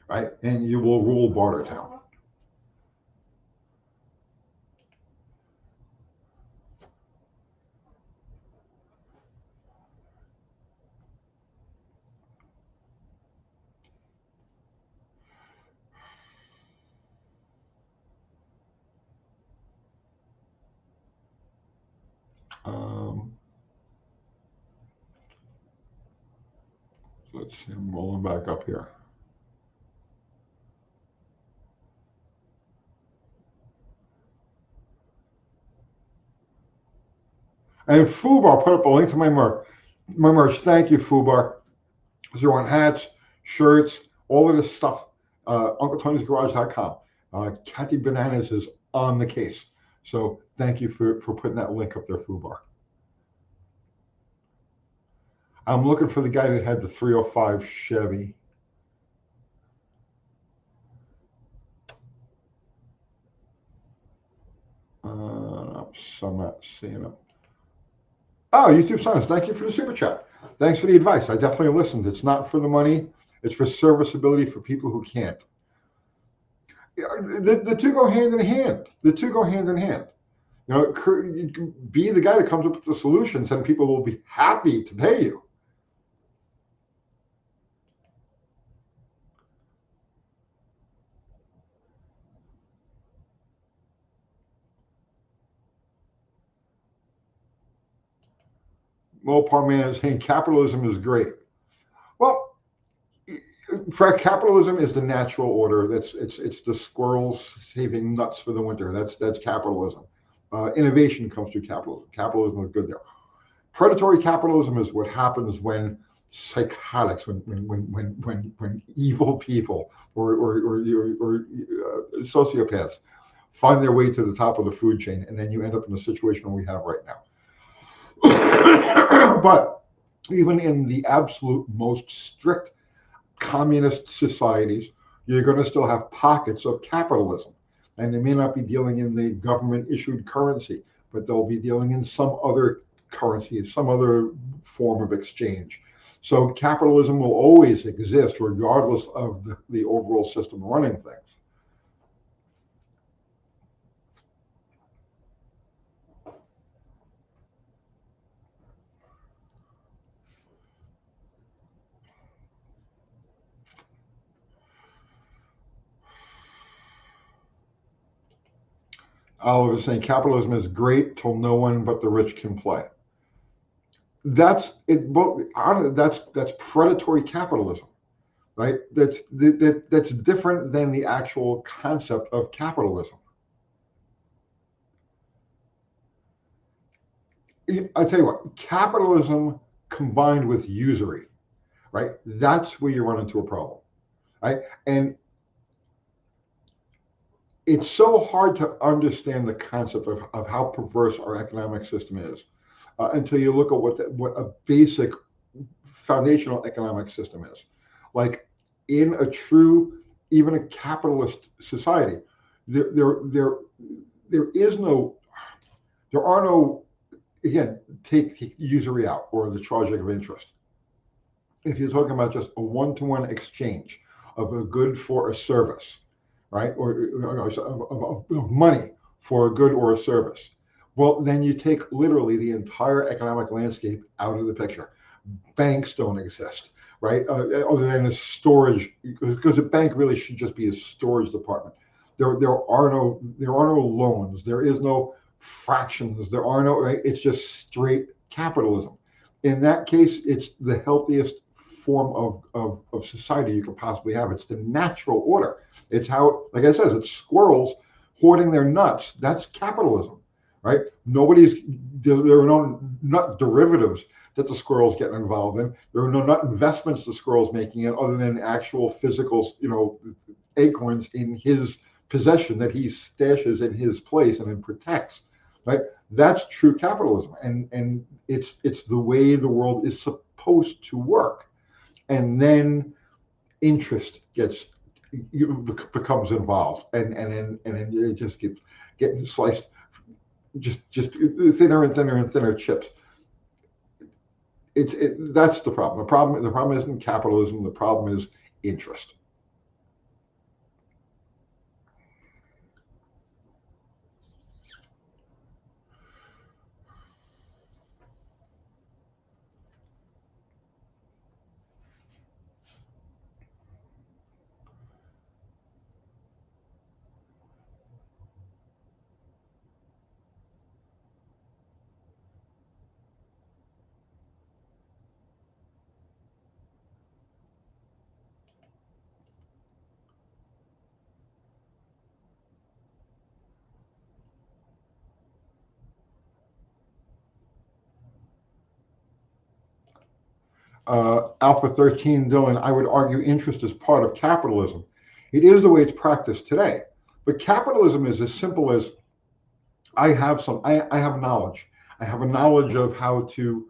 right? And you will rule Bartertown. let's see, I'm rolling back up here. And Fubar put up a link to my merch. Thank you, Fubar. So you want hats, shirts, all of this stuff. UncleTony'sGarage.com. Kathy Bananas is on the case. So thank you for putting that link up there, Fubar. I'm looking for the guy that had the 305 Chevy. So I'm not seeing him. Oh, YouTube Science, thank you for the super chat. Thanks for the advice. I definitely listened. It's not for the money. It's for serviceability for people who can't. The two go hand in hand. The two go hand in hand. You know, be the guy that comes up with the solutions, and people will be happy to pay you. Mopar Man is saying capitalism is great. Well, capitalism is the natural order. It's the squirrels saving nuts for the winter. That's capitalism. Innovation comes through capitalism. Capitalism is good there. Predatory capitalism is what happens when psychotics, when evil people or sociopaths find their way to the top of the food chain, and then you end up in the situation we have right now. But even in the absolute most strict communist societies, you're going to still have pockets of capitalism. And they may not be dealing in the government issued currency, but they'll be dealing in some other currency, some other form of exchange. So capitalism will always exist regardless of the overall system running things. Oliver is saying capitalism is great till no one but the rich can play. That's it. That's predatory capitalism, right? That's different than the actual concept of capitalism. I tell you what, capitalism combined with usury, right? That's where you run into a problem, right? And it's so hard to understand the concept of how perverse our economic system is until you look at what a basic foundational economic system is. Like in a true, even a capitalist society, there is no, there are no, again, take usury out or the charging of interest. If you're talking about just a one-to-one exchange of a good for a service, right, or of money for a good or a service, well, then you take literally the entire economic landscape out of the picture. Banks don't exist, right? Other than a storage, because a bank really should just be a storage department. There are no loans. There is no fractions. There are no, right? It's just straight capitalism. In that case, it's the healthiest form of society you could possibly have. It's the natural order. It's how, like I said, it's squirrels hoarding their nuts. That's capitalism, right? There are no nut derivatives that the squirrel's getting involved in. There are no nut investments the squirrel's making in other than actual physical, acorns in his possession that he stashes in his place and then protects, right? That's true capitalism. And it's the way the world is supposed to work. And then interest becomes involved, and then it just keeps getting sliced, just thinner and thinner and thinner chips. That's the problem. The problem isn't capitalism. The problem is interest. Alpha 13 Dylan, I would argue interest is part of capitalism. It is the way it's practiced today. But capitalism is as simple as I have knowledge. I have a knowledge of how to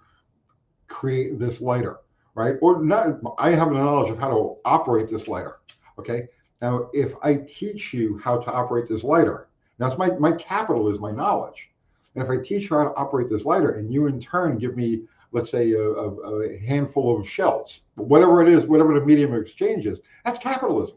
create this lighter, right? Or not, I have a knowledge of how to operate this lighter. Okay. Now, if I teach you how to operate this lighter, that's my capital is my knowledge. And if I teach you how to operate this lighter and you in turn give me, let's say, a handful of shells, whatever it is, whatever the medium of exchange is, that's capitalism.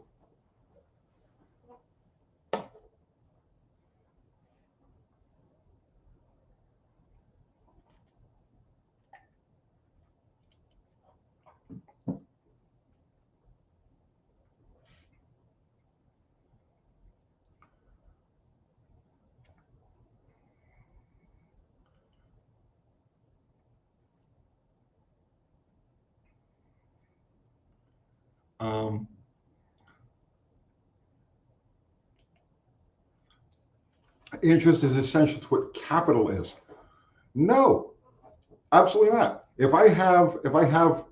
Um, Interest is essential to what capital is. No, absolutely not. If I have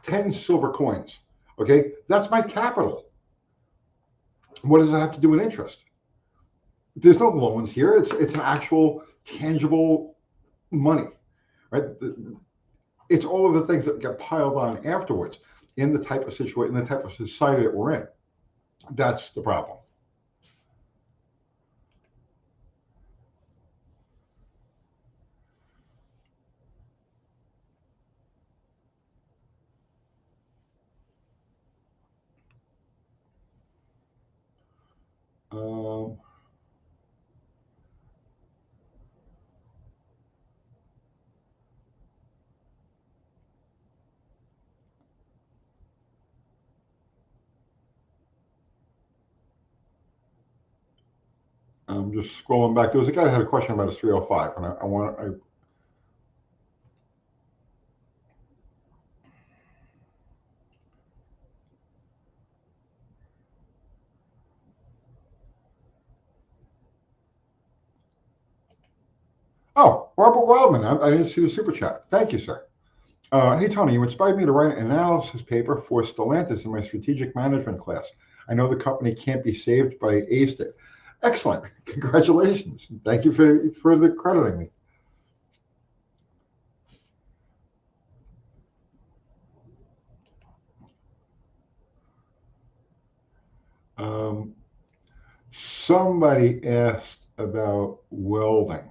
10 silver coins, okay, that's my capital. What does that have to do with interest? There's no loans here. It's an actual tangible money, right? It's all of the things that get piled on afterwards in the type of situation, in the type of society that we're in. That's the problem. Um, I'm just scrolling back. There was a guy who had a question about his 305, and I want Oh, Robert Wildman. I didn't see the super chat. Thank you, sir. Hey, Tony, you inspired me to write an analysis paper for Stellantis in my strategic management class. I know the company can't be saved, but I aced it. Excellent. Congratulations. Thank you for the crediting me. Um, Somebody asked about welding.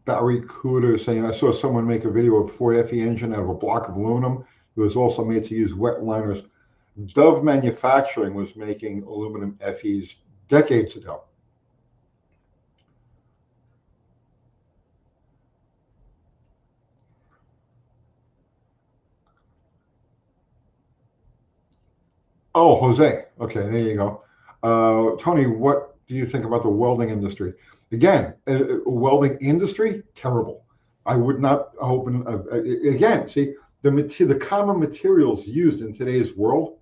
Barry Cooter saying, I saw someone make a video of Ford FE engine out of a block of aluminum. It was also made to use wet liners. Dove Manufacturing was making aluminum FEs decades ago. Oh, Jose. Okay, there you go. Tony, what do you think about the welding industry? Again, welding industry, terrible. I would not open, again, see, the common materials used in today's world,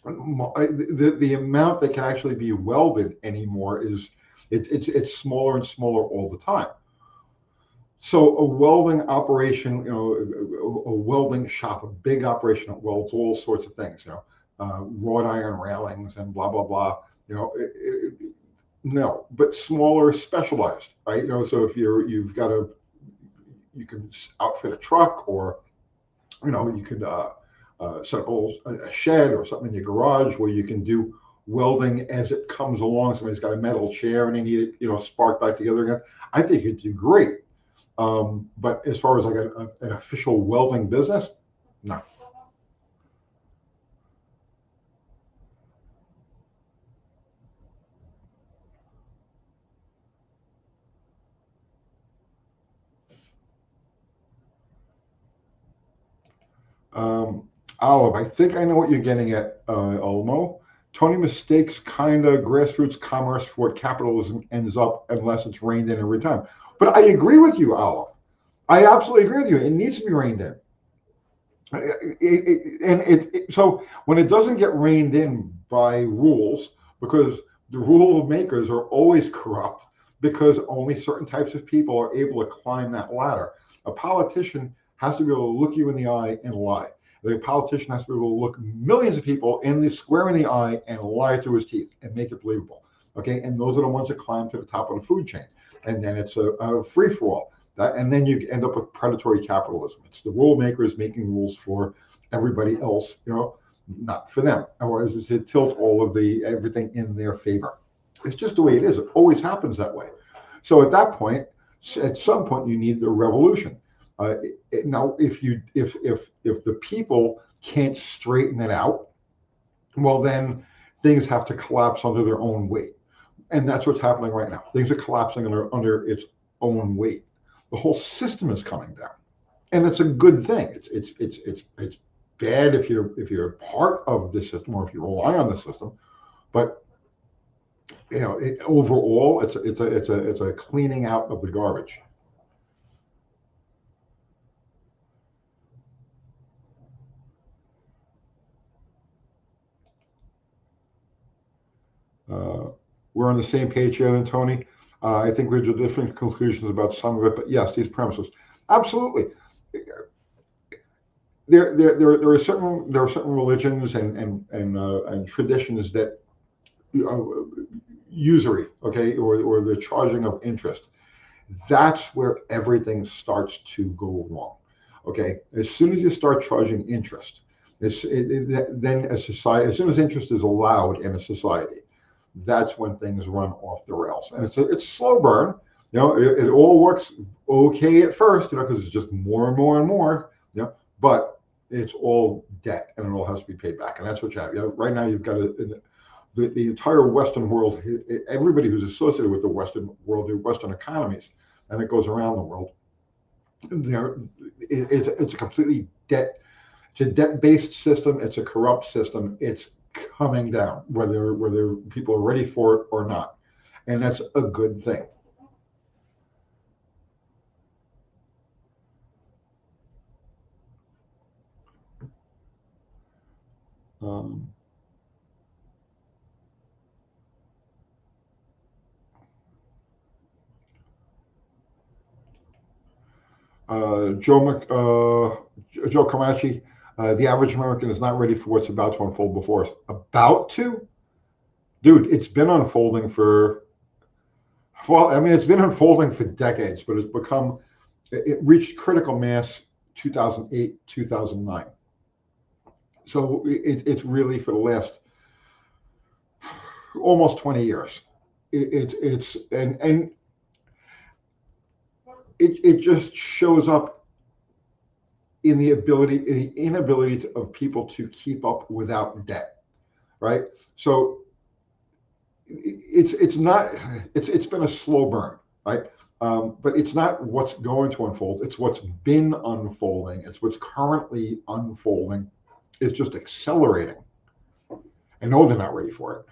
the amount that can actually be welded anymore is, it's smaller and smaller all the time. So a welding operation, a welding shop, a big operation that welds all sorts of things, wrought iron railings and blah blah blah. No, but smaller, specialized, right? So if you can outfit a truck, or you could set up a shed or something in your garage where you can do welding as it comes along. Somebody's got a metal chair and they need it, sparked back together again. I think it'd do great. But as far as like an official welding business, no. Um, Olive, I think I know what you're getting at, Olmo. Tony mistakes kind of grassroots commerce for what capitalism ends up unless it's reined in every time. But I agree with you, Olive. I absolutely agree with you. It needs to be reined in. So when it doesn't get reined in by rules, because the rule makers are always corrupt, because only certain types of people are able to climb that ladder. A politician has to be able to look you in the eye and lie. The politician has to be able to look millions of people in the square in the eye and lie through his teeth and make it believable. Okay, and those are the ones that climb to the top of the food chain, and then it's a free for all. And then you end up with predatory capitalism. It's the rule makers making rules for everybody else, not for them. Or is it tilt all of the everything in their favor? It's just the way it is. It always happens that way. So at that point, at some point, you need the revolution. Now, if the people can't straighten it out, well, then things have to collapse under their own weight, and that's what's happening right now. Things are collapsing under its own weight. The whole system is coming down, and it's a good thing. It's bad if you're part of the system or if you rely on the system, but overall, it's a cleaning out of the garbage. Uh, we're on the same page here, then, Tony. I think we drew different conclusions about some of it, but yes, these premises, absolutely. There are certain religions and traditions that usury, okay, or the charging of interest. That's where everything starts to go wrong. Okay, as soon as you start charging interest, then a society, as soon as interest is allowed in a society, that's when things run off the rails. And it's a slow burn. It all works okay at first, because it's just more and more and more. But it's all debt, and it all has to be paid back. And that's what you have. Right now, you've got the entire Western world. Everybody who's associated with the Western world, the Western economies, and it goes around the world. It's a completely debt. It's a debt-based system. It's a corrupt system. It's coming down, whether people are ready for it or not, and that's a good thing. Um, Joe Comanche, the average American is not ready for what's about to unfold before us. About to, dude, it's been unfolding for. Well, I mean, it's been unfolding for decades, but it reached critical mass 2008, 2009. So it's really for the last almost 20 years. It's and it just shows up in the inability of people to keep up without debt, right? So it's been a slow burn, right? But it's not what's going to unfold. It's what's been unfolding. It's what's currently unfolding. It's just accelerating. I know they're not ready for it.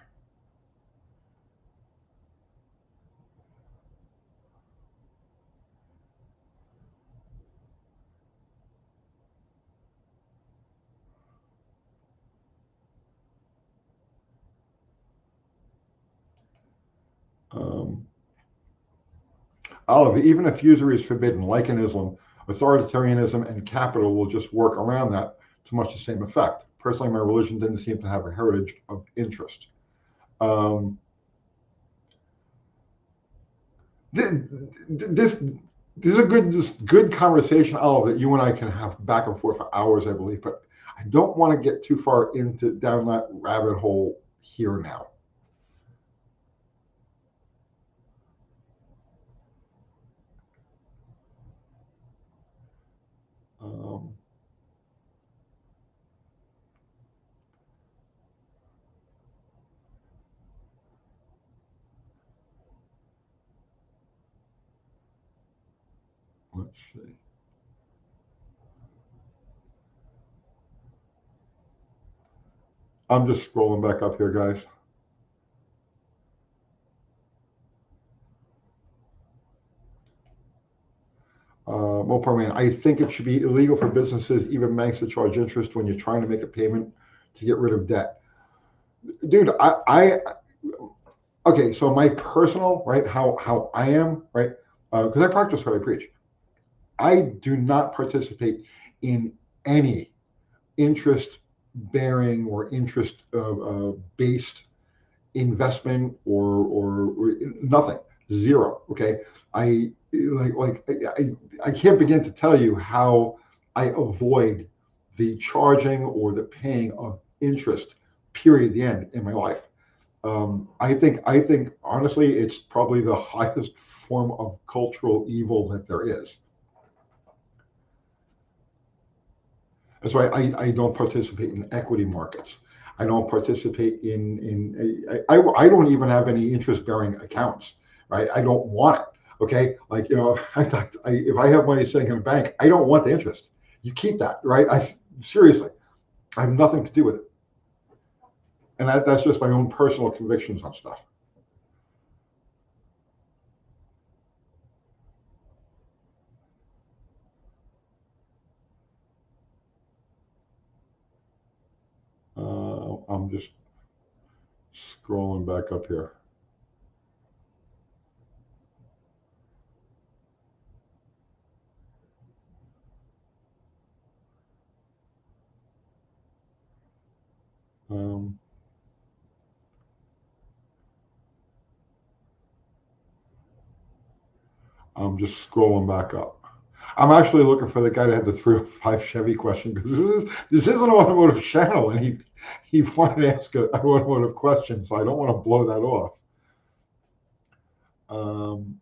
Um, Olive, even if usury is forbidden, like in Islam, authoritarianism and capital will just work around that to much the same effect. Personally, my religion didn't seem to have a heritage of interest. Um, this this is a good conversation, Olive, that you and I can have back and forth for hours, I believe. But I don't want to get too far into down that rabbit hole here now. Um, let's see. I'm just scrolling back up here, guys. Mopar Man, I think it should be illegal for businesses, even banks, to charge interest when you're trying to make a payment to get rid of debt. Dude, okay, so my personal, right, how I am, right, because I practice what I preach. I do not participate in any interest bearing or interest based investment or nothing, zero. Okay, I can't begin to tell you how I avoid the charging or the paying of interest. Period. The end in my life. I think honestly, it's probably the highest form of cultural evil that there is. That's why I don't participate in equity markets. I don't participate I don't even have any interest bearing accounts, right? I don't want it. Okay. Like, if I have money sitting in a bank, I don't want the interest. You keep that, right? Seriously, I have nothing to do with it. And that's just my own personal convictions on stuff. I'm just scrolling back up here. Um, I'm just scrolling back up. I'm actually looking for the guy that had the 305 Chevy question, because this is an automotive channel, and he wanted to ask an automotive question, so I don't want to blow that off. Um,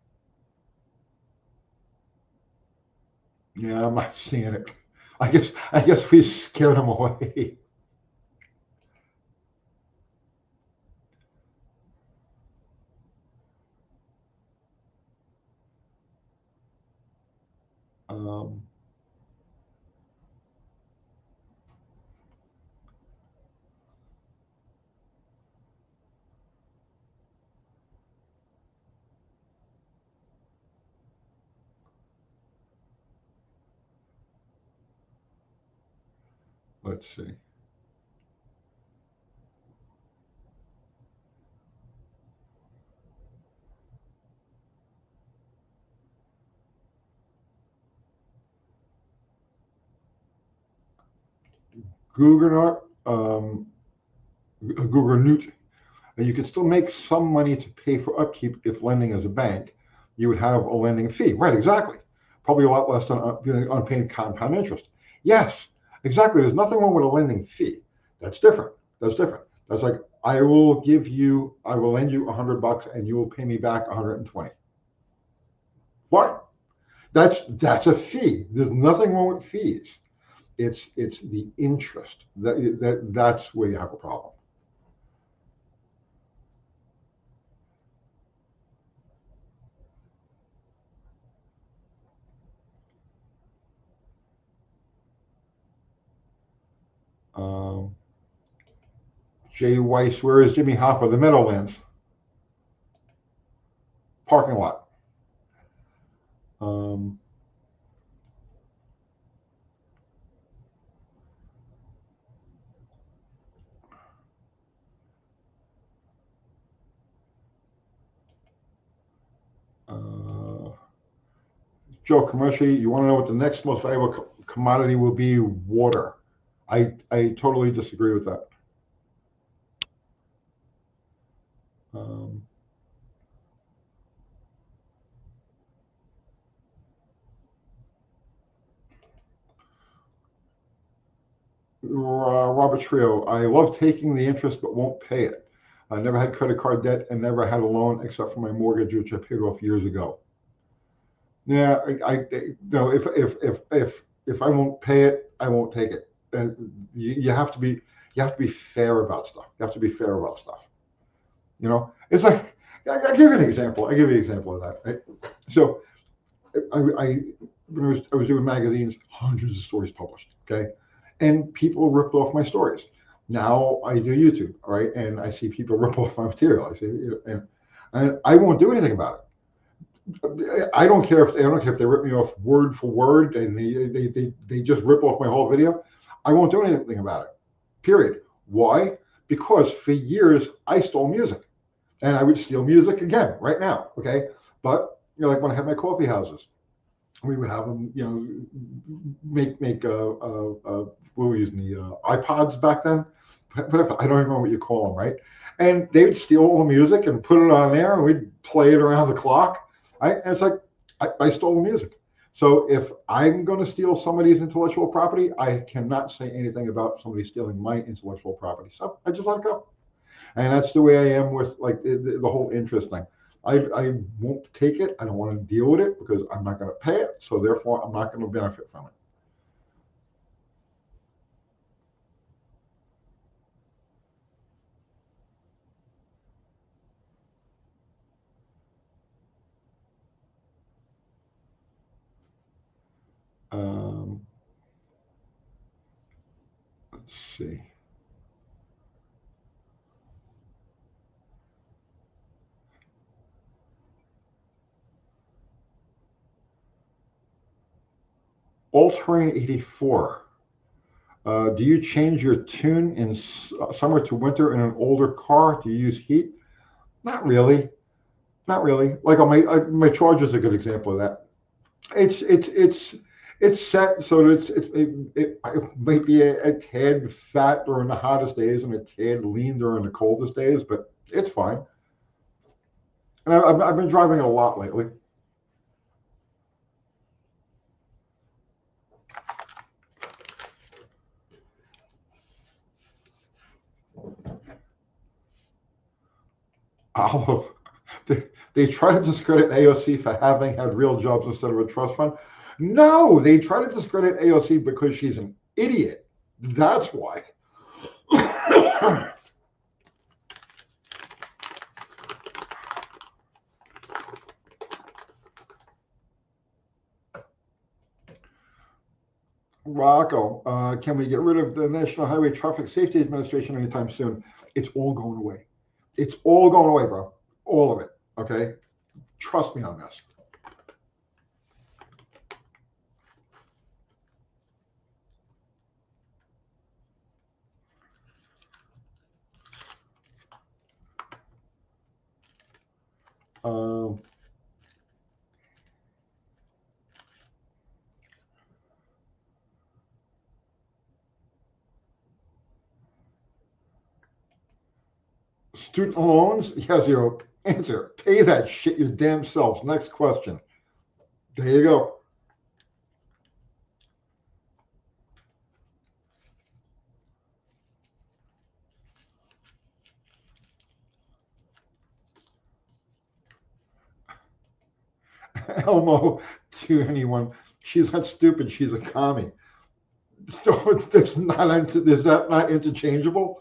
yeah, I'm not seeing it. I guess we scared him away. Um, let's see. Guggenheim, Guggenheim. And you can still make some money to pay for upkeep if lending as a bank. You would have a lending fee. Right, exactly. Probably a lot less than unpaid compound interest. Yes, exactly. There's nothing wrong with a lending fee. That's different. That's different. That's like, I will lend you $100 and you will pay me back 120. What? That's a fee. There's nothing wrong with fees. It's the interest that's where you have a problem. Um, Jay Weiss, where is Jimmy Hoffa? The Meadowlands parking lot. Um, uh, Joe Commercially, you want to know what the next most valuable commodity will be? Water. I totally disagree with that. Um, Robert Trio, I love taking the interest but won't pay it. I never had credit card debt and never had a loan except for my mortgage, which I paid off years ago. Yeah, no. If I won't pay it, I won't take it. And you have to be fair about stuff. You have to be fair about stuff. It's like, I give you an example. I give you an example of that. Right? So I was doing magazines, hundreds of stories published. Okay, and people ripped off my stories. Now I do YouTube, right? And I see people rip off my material. I say, and I won't do anything about it. I don't care if they rip me off word for word and they just rip off my whole video. I won't do anything about it. Period. Why? Because for years I stole music, and I would steal music again right now. Okay, but like when I had my coffee houses, we would have them, make what were we using, the iPods back then? Whatever, I don't even know what you call them, right? And they would steal all the music and put it on there, and we'd play it around the clock. Right? And it's like I stole the music. So if I'm going to steal somebody's intellectual property, I cannot say anything about somebody stealing my intellectual property. So I just let it go. And that's the way I am with like the whole interest thing. I won't take it. I don't want to deal with it because I'm not going to pay it. So therefore, I'm not going to benefit from it. Um, let's see. All Terrain 84. Do you change your tune in summer to winter in an older car? Do you use heat? Not really. Not really. Like on my Charger is a good example of that. It's it's it's it's set so that it might be a tad fat during the hottest days and a tad lean during the coldest days, but it's fine. And I've been driving it a lot lately. Olive, they try to discredit AOC for having had real jobs instead of a trust fund. No, they try to discredit AOC because she's an idiot. That's why. Rocco, can we get rid of the National Highway Traffic Safety Administration anytime soon? It's all going away. It's all going away, bro. All of it. Okay. Trust me on this. Um, Student loans? Yes, your answer. Pay that shit your damn selves. Next question. There you go. Elmo to anyone. She's not stupid. She's a commie. So it's not. Is that not interchangeable?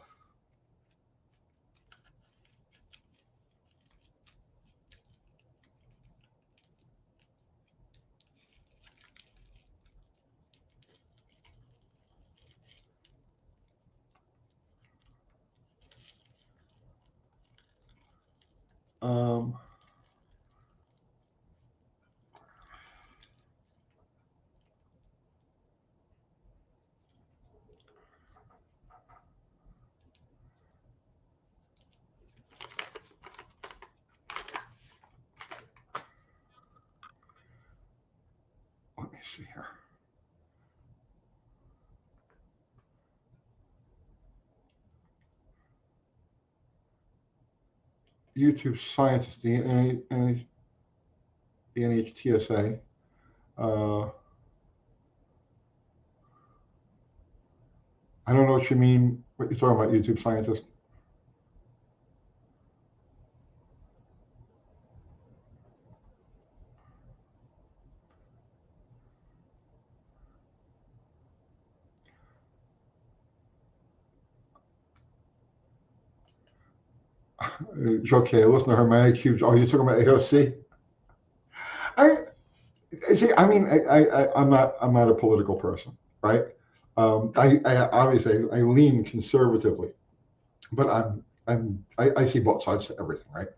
Um, let me see here. YouTube scientist, the NHTSA. I don't know what you mean. What you're talking about, YouTube scientist? Okay, listen to her. My IQ. Oh, you're talking about AOC? I see. I mean, I'm not a political person, right? I obviously I lean conservatively, but I see both sides to everything, right?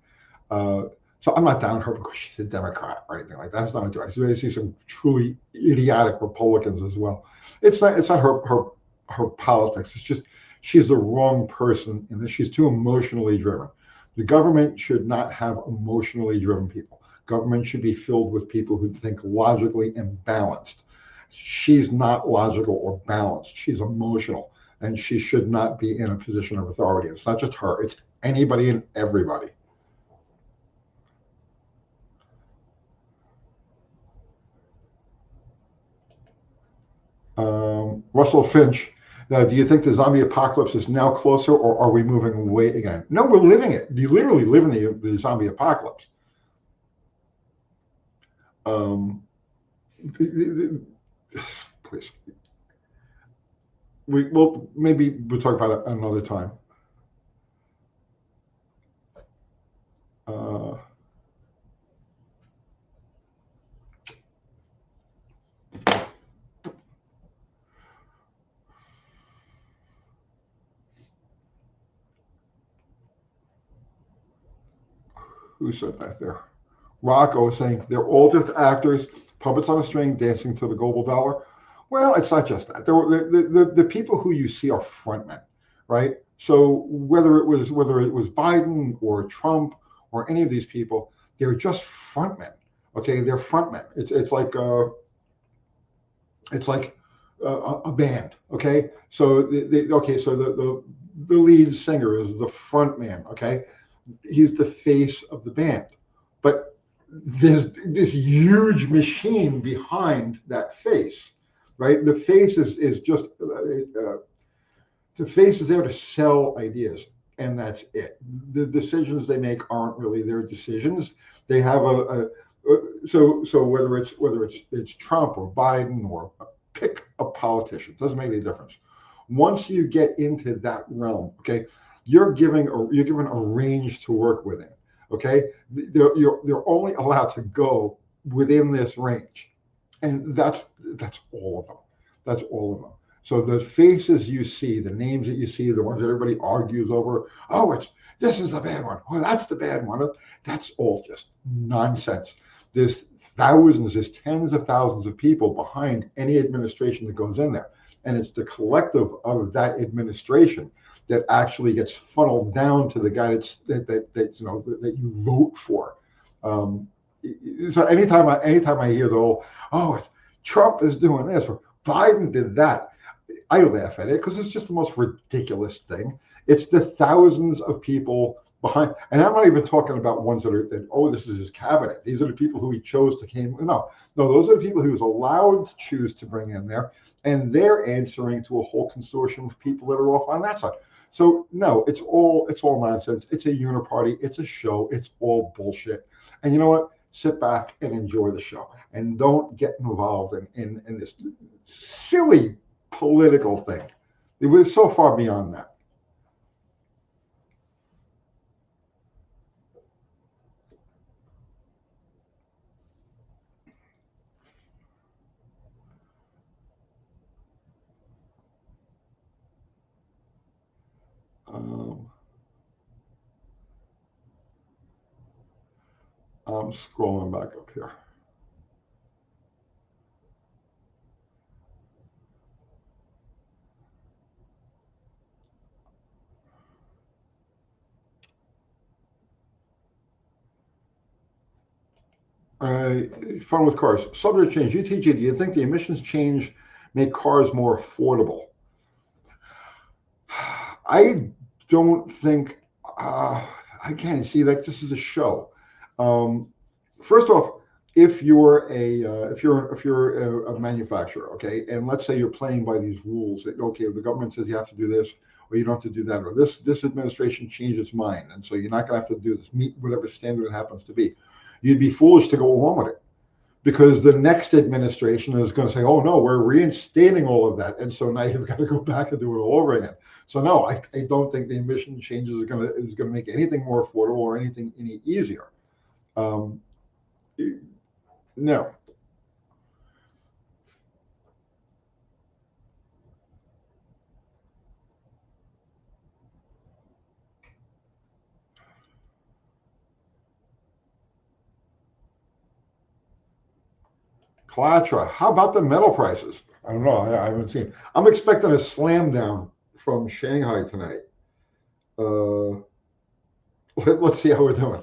Uh, so I'm not down on her because she's a Democrat or anything like that. That's not a do. I see some truly idiotic Republicans as well. It's not her politics. It's just she's the wrong person in this. She's too emotionally driven. The government should not have emotionally driven people. Government should be filled with people who think logically and balanced. She's not logical or balanced. She's emotional, and she should not be in a position of authority. It's not just her. It's anybody and everybody. Russell Finch, now, do you think the zombie apocalypse is now closer, or are we moving away again? No, we're living it. You literally live in the zombie apocalypse. Um, Please, well, maybe we'll talk about it another time. Uh, who said that there? Rocco was saying they're all just actors, puppets on a string, dancing to the global dollar. Well, it's not just that. The people who you see are frontmen, right? So whether it was Biden or Trump or any of these people, they're just frontmen. Okay, they're frontmen. It's like a band. Okay, so the lead singer is the front man. Okay, he's the face of the band, but there's this huge machine behind that face, right? The face is just the face is there to sell ideas, and that's it. The decisions they make aren't really their decisions. They have so whether it's Trump or Biden or pick a politician, doesn't make any difference. Once you get into that realm, okay, you're given a range to work within. Okay, they're only allowed to go within this range, and that's all of them. That's all of them. So the faces you see, the names that you see, the ones that everybody argues over, oh, this is the bad one. Oh, that's the bad one. That's all just nonsense. There's there's tens of thousands of people behind any administration that goes in there. And it's the collective of that administration that actually gets funneled down to the guy that you vote for. Um, so anytime I hear the whole, oh, Trump is doing this or Biden did that, I laugh at it because it's just the most ridiculous thing. It's the thousands of people behind, and I'm not even talking about ones that this is his cabinet. These are the people who he chose to came. No, those are the people he was allowed to choose to bring in there, and they're answering to a whole consortium of people that are off on that side. So no, it's all nonsense. It's a uniparty. It's a show. It's all bullshit. And you know what? Sit back and enjoy the show, and don't get involved in this silly political thing. It was so far beyond that. Um, I'm scrolling back up here. Fun with cars. Subject change. UTG. Do you think the emissions change make cars more affordable? I don't think. I can't see that. This is a show. Um, First off, if you're a manufacturer, okay, and let's say you're playing by these rules that okay, the government says you have to do this, or you don't have to do that, or this administration changed its mind, and so you're not going to have to do this, meet whatever standard it happens to be. You'd be foolish to go along with it because the next administration is going to say, "Oh no, we're reinstating all of that," and so now you've got to go back and do it all over again. So no, I don't think the emission changes is going to make anything more affordable or anything any easier. Um, no. Clatra. How about the metal prices? I don't know. I haven't seen. I'm expecting a slam down from Shanghai tonight. Uh, let's see how we're doing.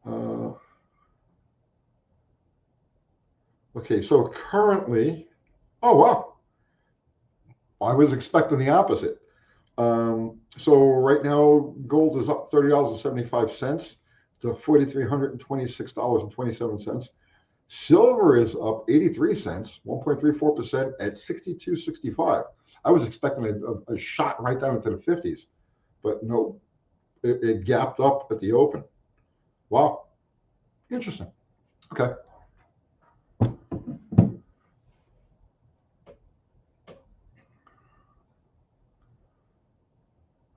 Uh, okay, so currently, oh wow, I was expecting the opposite. So right now, gold is up $30.75 to $4,326.27. Silver is up 83 cents, 1.34% at 62.65. I was expecting a shot right down into the 50s, but no, it gapped up at the open. Wow, interesting. Okay.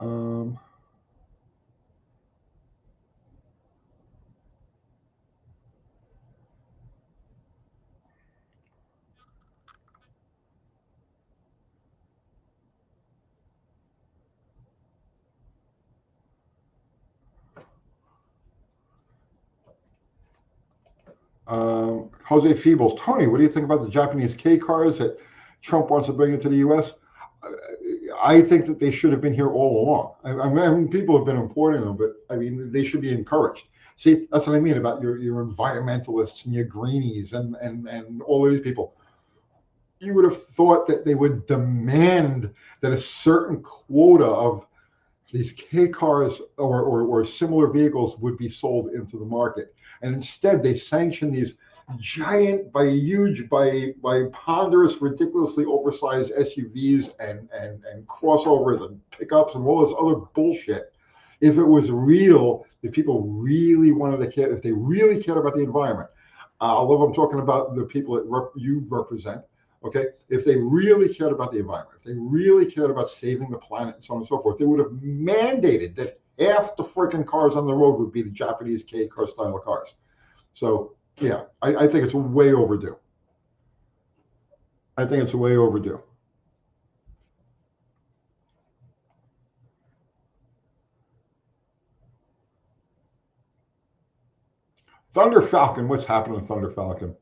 Um, Jose Feebles, Tony, what do you think about the Japanese K cars that Trump wants to bring into the U.S.? I think that they should have been here all along. I mean, people have been importing them, but I mean, they should be encouraged. See, that's what I mean about your environmentalists and your greenies and all of these people. You would have thought that they would demand that a certain quota of these K cars or similar vehicles would be sold into the market. And instead, they sanction these giant, by ponderous, ridiculously oversized SUVs and crossovers and pickups and all this other bullshit. If it was real, if people really wanted to care, if they really cared about the environment, although I'm talking about the people that you represent, okay, if they really cared about the environment, if they really cared about saving the planet and so on and so forth, they would have mandated that half the freaking cars on the road would be the Japanese K car style of cars. So yeah, I think it's way overdue. I think it's way overdue. Thunder Falcon, what's happening with Thunder Falcon?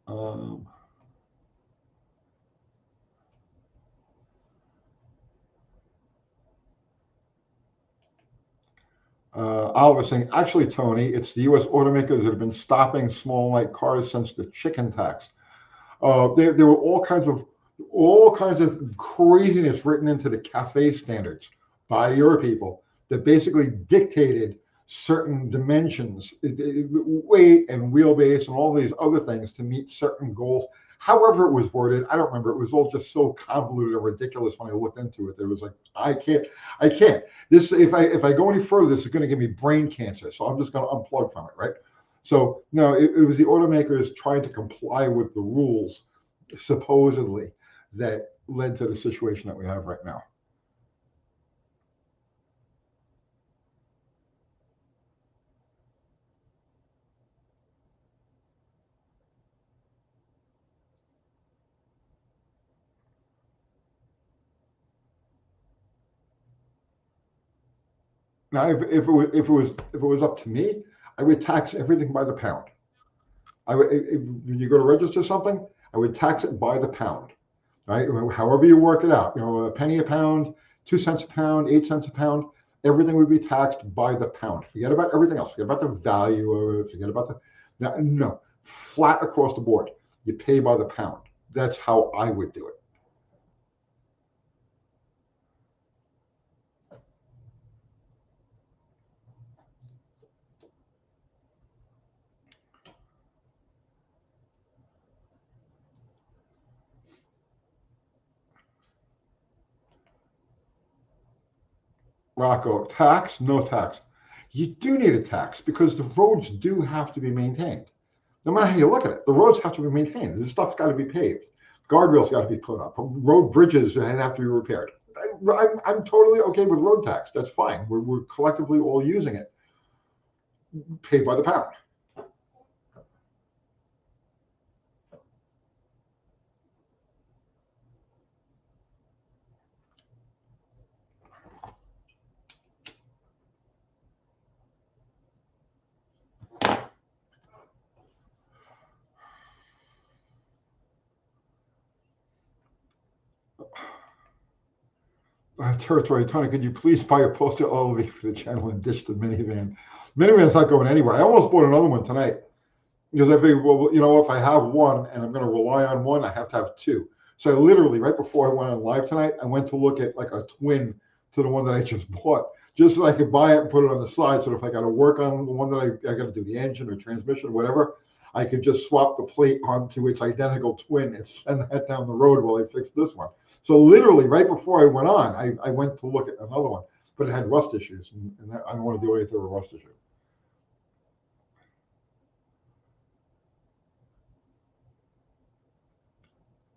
Um, Oliver saying, actually, Tony, it's the U.S. automakers that have been stopping small light cars since the chicken tax. There were all kinds of craziness written into the CAFE standards by your people that basically dictated certain dimensions, weight and wheelbase and all these other things to meet certain goals. However it was worded, I don't remember. It was all just so convoluted and ridiculous when I looked into it. It was like, I can't. This if I go any further, this is going to give me brain cancer. So I'm just going to unplug from it, right? So no, it was the automakers trying to comply with the rules, supposedly, that led to the situation that we have right now. Now, if it was up to me, I would tax everything by the pound. When you go to register something, I would tax it by the pound, right? However you work it out, a penny a pound, 2 cents a pound, 8 cents a pound, everything would be taxed by the pound. Forget about everything else. Forget about the value of it. Forget about no, flat across the board. You pay by the pound. That's how I would do it. Rocco, tax, no tax. You do need a tax because the roads do have to be maintained. No matter how you look at it, the roads have to be maintained. This stuff's got to be paved. Guardrails got to be put up. Road bridges have to be repaired. I'm totally okay with road tax. That's fine. We're collectively all using it. Paid by the pound. Territory. Tony, could you please buy a poster LV for the channel and ditch the minivan? Minivan's not going anywhere. I almost bought another one tonight because I figured, well, you know, if I have one and I'm going to rely on one, I have to have two. So I literally, right before I went on live tonight, I went to look at like a twin to the one that I just bought, just so I could buy it and put it on the side. So if I got to work on the one that I got to do the engine or transmission or whatever, I could just swap the plate onto its identical twin and send that down the road while I fix this one. So literally, right before I went on, I went to look at another one, but it had rust issues, and I don't want to do anything with a rust issue.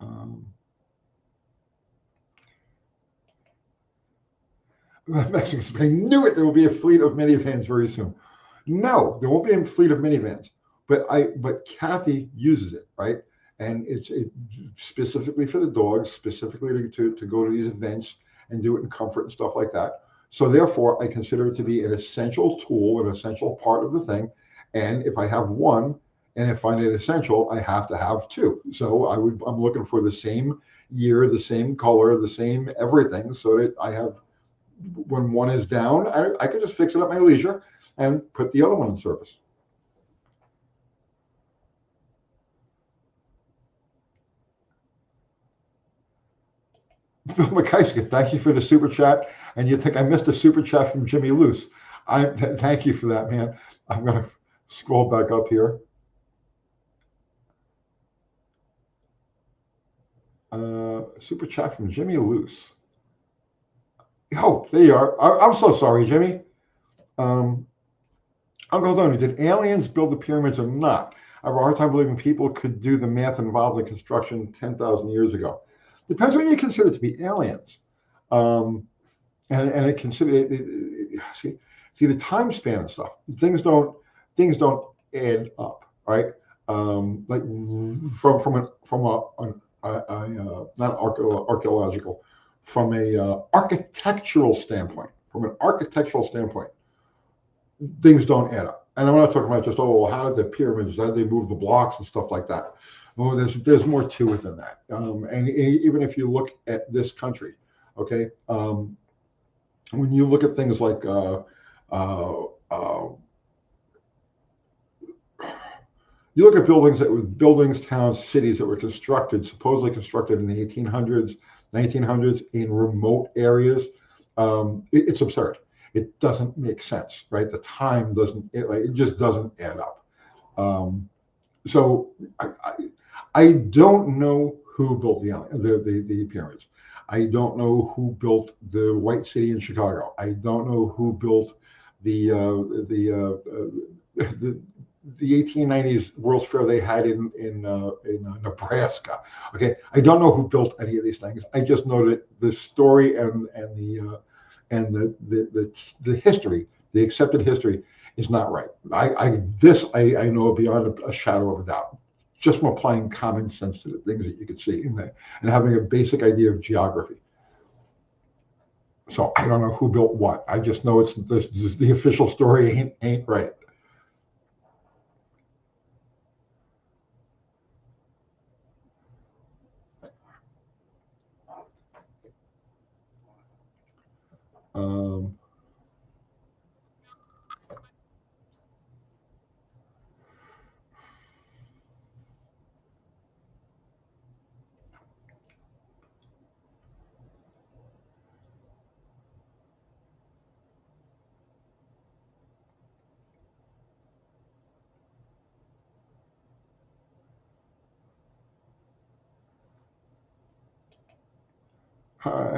Um, Mexicans, I knew it. There will be a fleet of minivans very soon. No, there won't be a fleet of minivans, but Kathy uses it, right? And it's specifically for the dogs, specifically to go to these events and do it in comfort and stuff like that. So therefore, I consider it to be an essential tool, an essential part of the thing. And if I have one and I find it essential, I have to have two. So I'm looking for the same year, the same color, the same everything, so that I have, when one is down, I could just fix it at my leisure and put the other one in service. Phil McKeisker, thank you for the super chat. And you think I missed a super chat from Jimmy Luce. Thank you for that, man. I'm going to scroll back up here. Super chat from Jimmy Luce. Oh, there you are. I'm so sorry, Jimmy. Uncle Tony, did aliens build the pyramids or not? I have a hard time believing people could do the math involved in construction 10,000 years ago. Depends what you consider to be aliens. And it consider see the time span and stuff. Things don't add up, right? Like from a not archaeological, from a architectural standpoint. From an architectural standpoint, things don't add up. And I'm not talking about just, oh, how did the pyramids, how did they move the blocks and stuff like that. Well, there's more to it than that. And even if you look at this country, okay, when you look at things like you look at buildings, towns, cities that were supposedly constructed in the 1800s, 1900s in remote areas, it's absurd. It doesn't make sense, right? The time it just doesn't add up. So I don't know who built the pyramids. I don't know who built the White City in Chicago. I don't know who built the 1890s World's Fair they had in Nebraska. Okay, I don't know who built any of these things. I just know that the story and the history, the accepted history, is not right. I know beyond a shadow of a doubt, just from applying common sense to the things that you could see in there and having a basic idea of geography. So I don't know who built what. I just know the official story ain't right.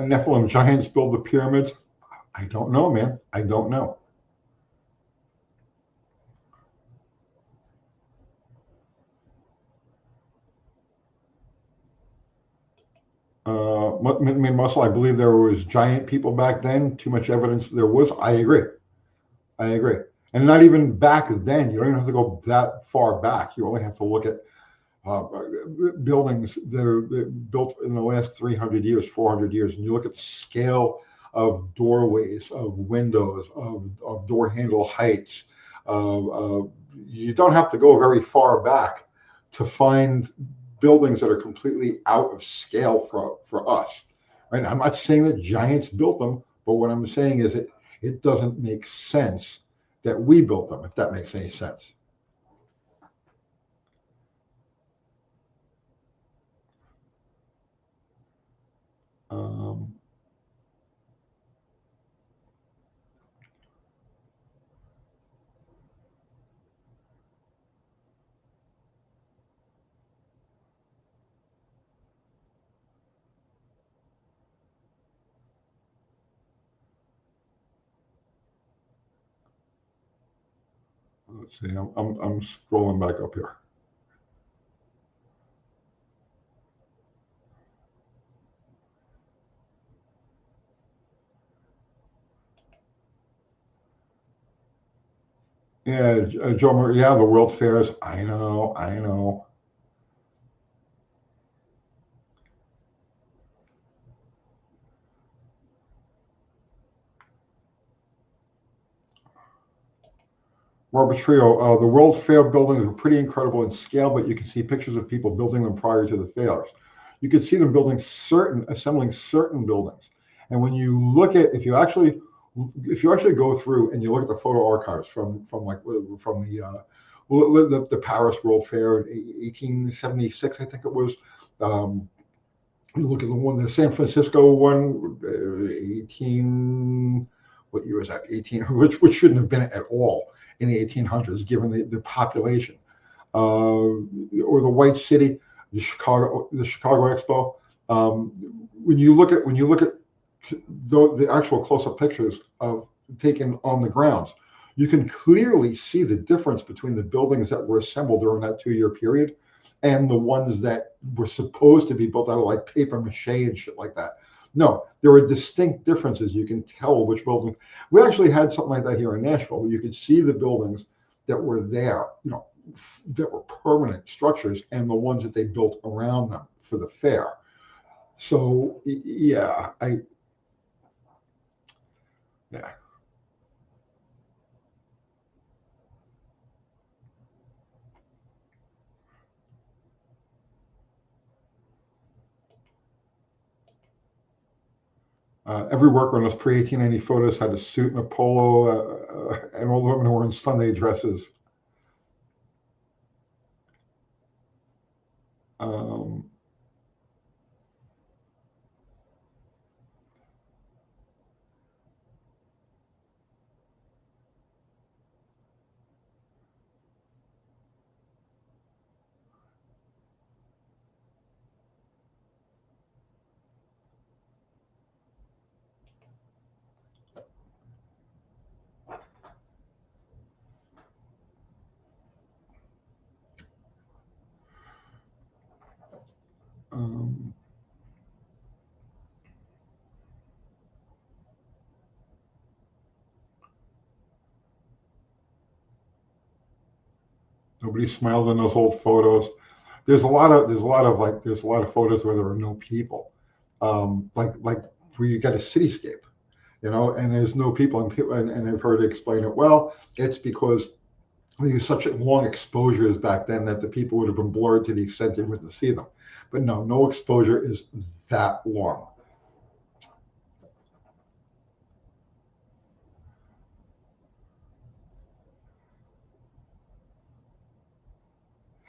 Nephilim giants build the pyramids. I don't know, man. I don't know. Muscle, I believe there was giant people back then. Too much evidence there was. I agree. And not even back then. You don't even have to go that far back. You only have to look at buildings that are built in the last 300 years, 400 years, and you look at the scale of doorways, of windows, of door handle heights. You don't have to go very far back to find buildings that are completely out of scale for us, Right? I'm not saying that giants built them, but what I'm saying is it doesn't make sense that we built them, if that makes any sense. Um, let's see, I'm scrolling back up here. Yeah, Joe, yeah, the World Fairs. I know, I know. Robert Trio, the World Fair buildings are pretty incredible in scale, but you can see pictures of people building them prior to the fairs. You can see them assembling certain buildings. And when you look at, if you actually go through and you look at the photo archives from the Paris World Fair in 1876, I think it was. Um, you look at the San Francisco one, 18, what year was that? 18, which shouldn't have been at all in the 1800s, given the population. Or the White City, the Chicago Expo. Um, when you look at the actual close-up pictures of taken on the grounds, you can clearly see the difference between the buildings that were assembled during that 2 year period and the ones that were supposed to be built out of like paper mache and shit like that. No, there were distinct differences. You can tell which building. We actually had something like that here in Nashville, where you could see the buildings that were there, that were permanent structures, and the ones that they built around them for the fair. So yeah, yeah. Every worker in those pre-1890 photos had a suit and a polo, and all the women were in Sunday dresses. Um, um, Nobody smiled in those old photos. There's a lot of photos where there are no people, like where you got a cityscape, and there's no people, and I've heard it explain it well. It's because there was such long exposures back then that the people would have been blurred to the extent they wouldn't see them. But no exposure is that long.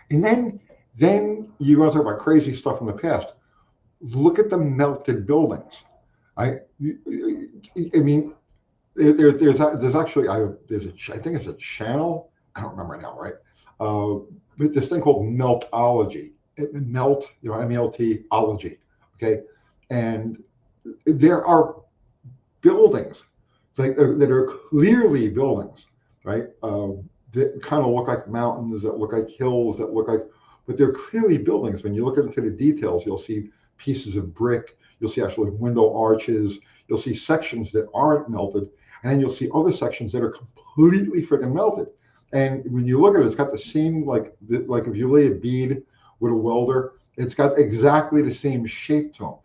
And then you want to talk about crazy stuff from the past. Look at the melted buildings. I mean, there's actually I think it's a channel. I don't remember now, right? But this thing called meltology. Melt, MELT okay, and there are buildings that are clearly buildings, right? That kind of look like mountains, that look like hills, but they're clearly buildings. When you look into the details, you'll see pieces of brick, you'll see actually window arches, you'll see sections that aren't melted, and then you'll see other sections that are completely freaking melted. And when you look at it, it's got the same, like if you lay a bead with a welder, it's got exactly the same shape to them.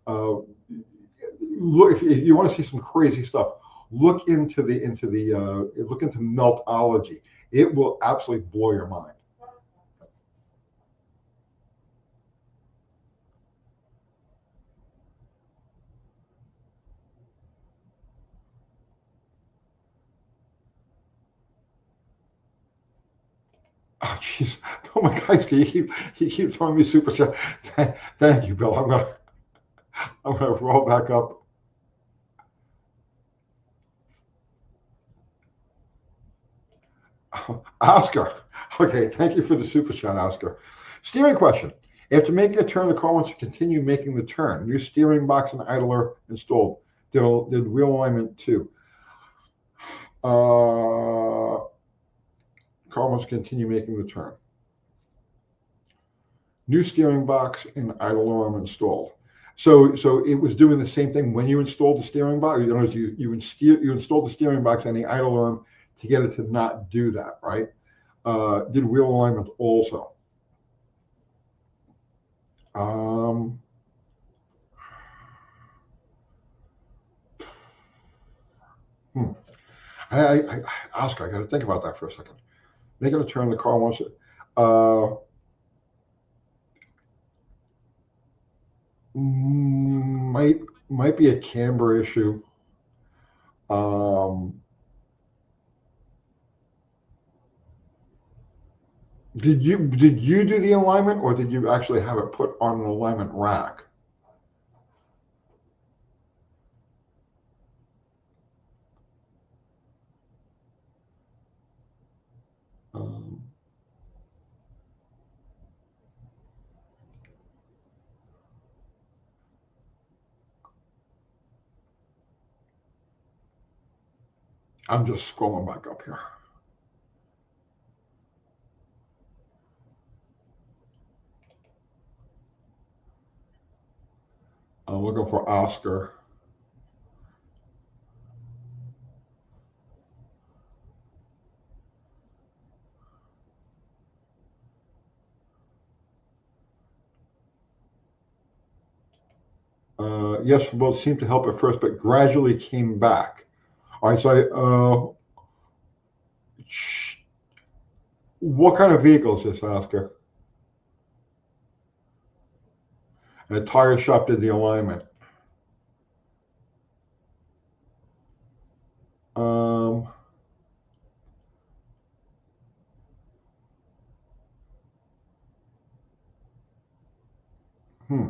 Uh, Look, if you want to see some crazy stuff, look into meltology. It will absolutely blow your mind. Oh, jeez. Oh my God, you keep throwing me super chat. Thank you, Bill. I'm gonna roll back up. Oscar. Okay, thank you for the super chat, Oscar. Steering question. After making a turn, the car wants to continue making the turn. New steering box and idler installed. Did wheel alignment too. Car wants to continue making the turn. New steering box and idler arm installed. So it was doing the same thing when you installed the steering box. You installed the steering box and the idle arm to get it to not do that, right? Did wheel alignment also. Um, hmm. Oscar, I got to think about that for a second. Making a turn, the car wants it. Might might be a camber issue. Um, did you do the alignment, or did you actually have it put on an alignment rack? Um, I'm just scrolling back up here. I'm looking for Oscar. Yes, both seemed to help at first, but gradually came back. All right, so what kind of vehicle is this, Oscar? And a tire shop did the alignment. Um, hmm.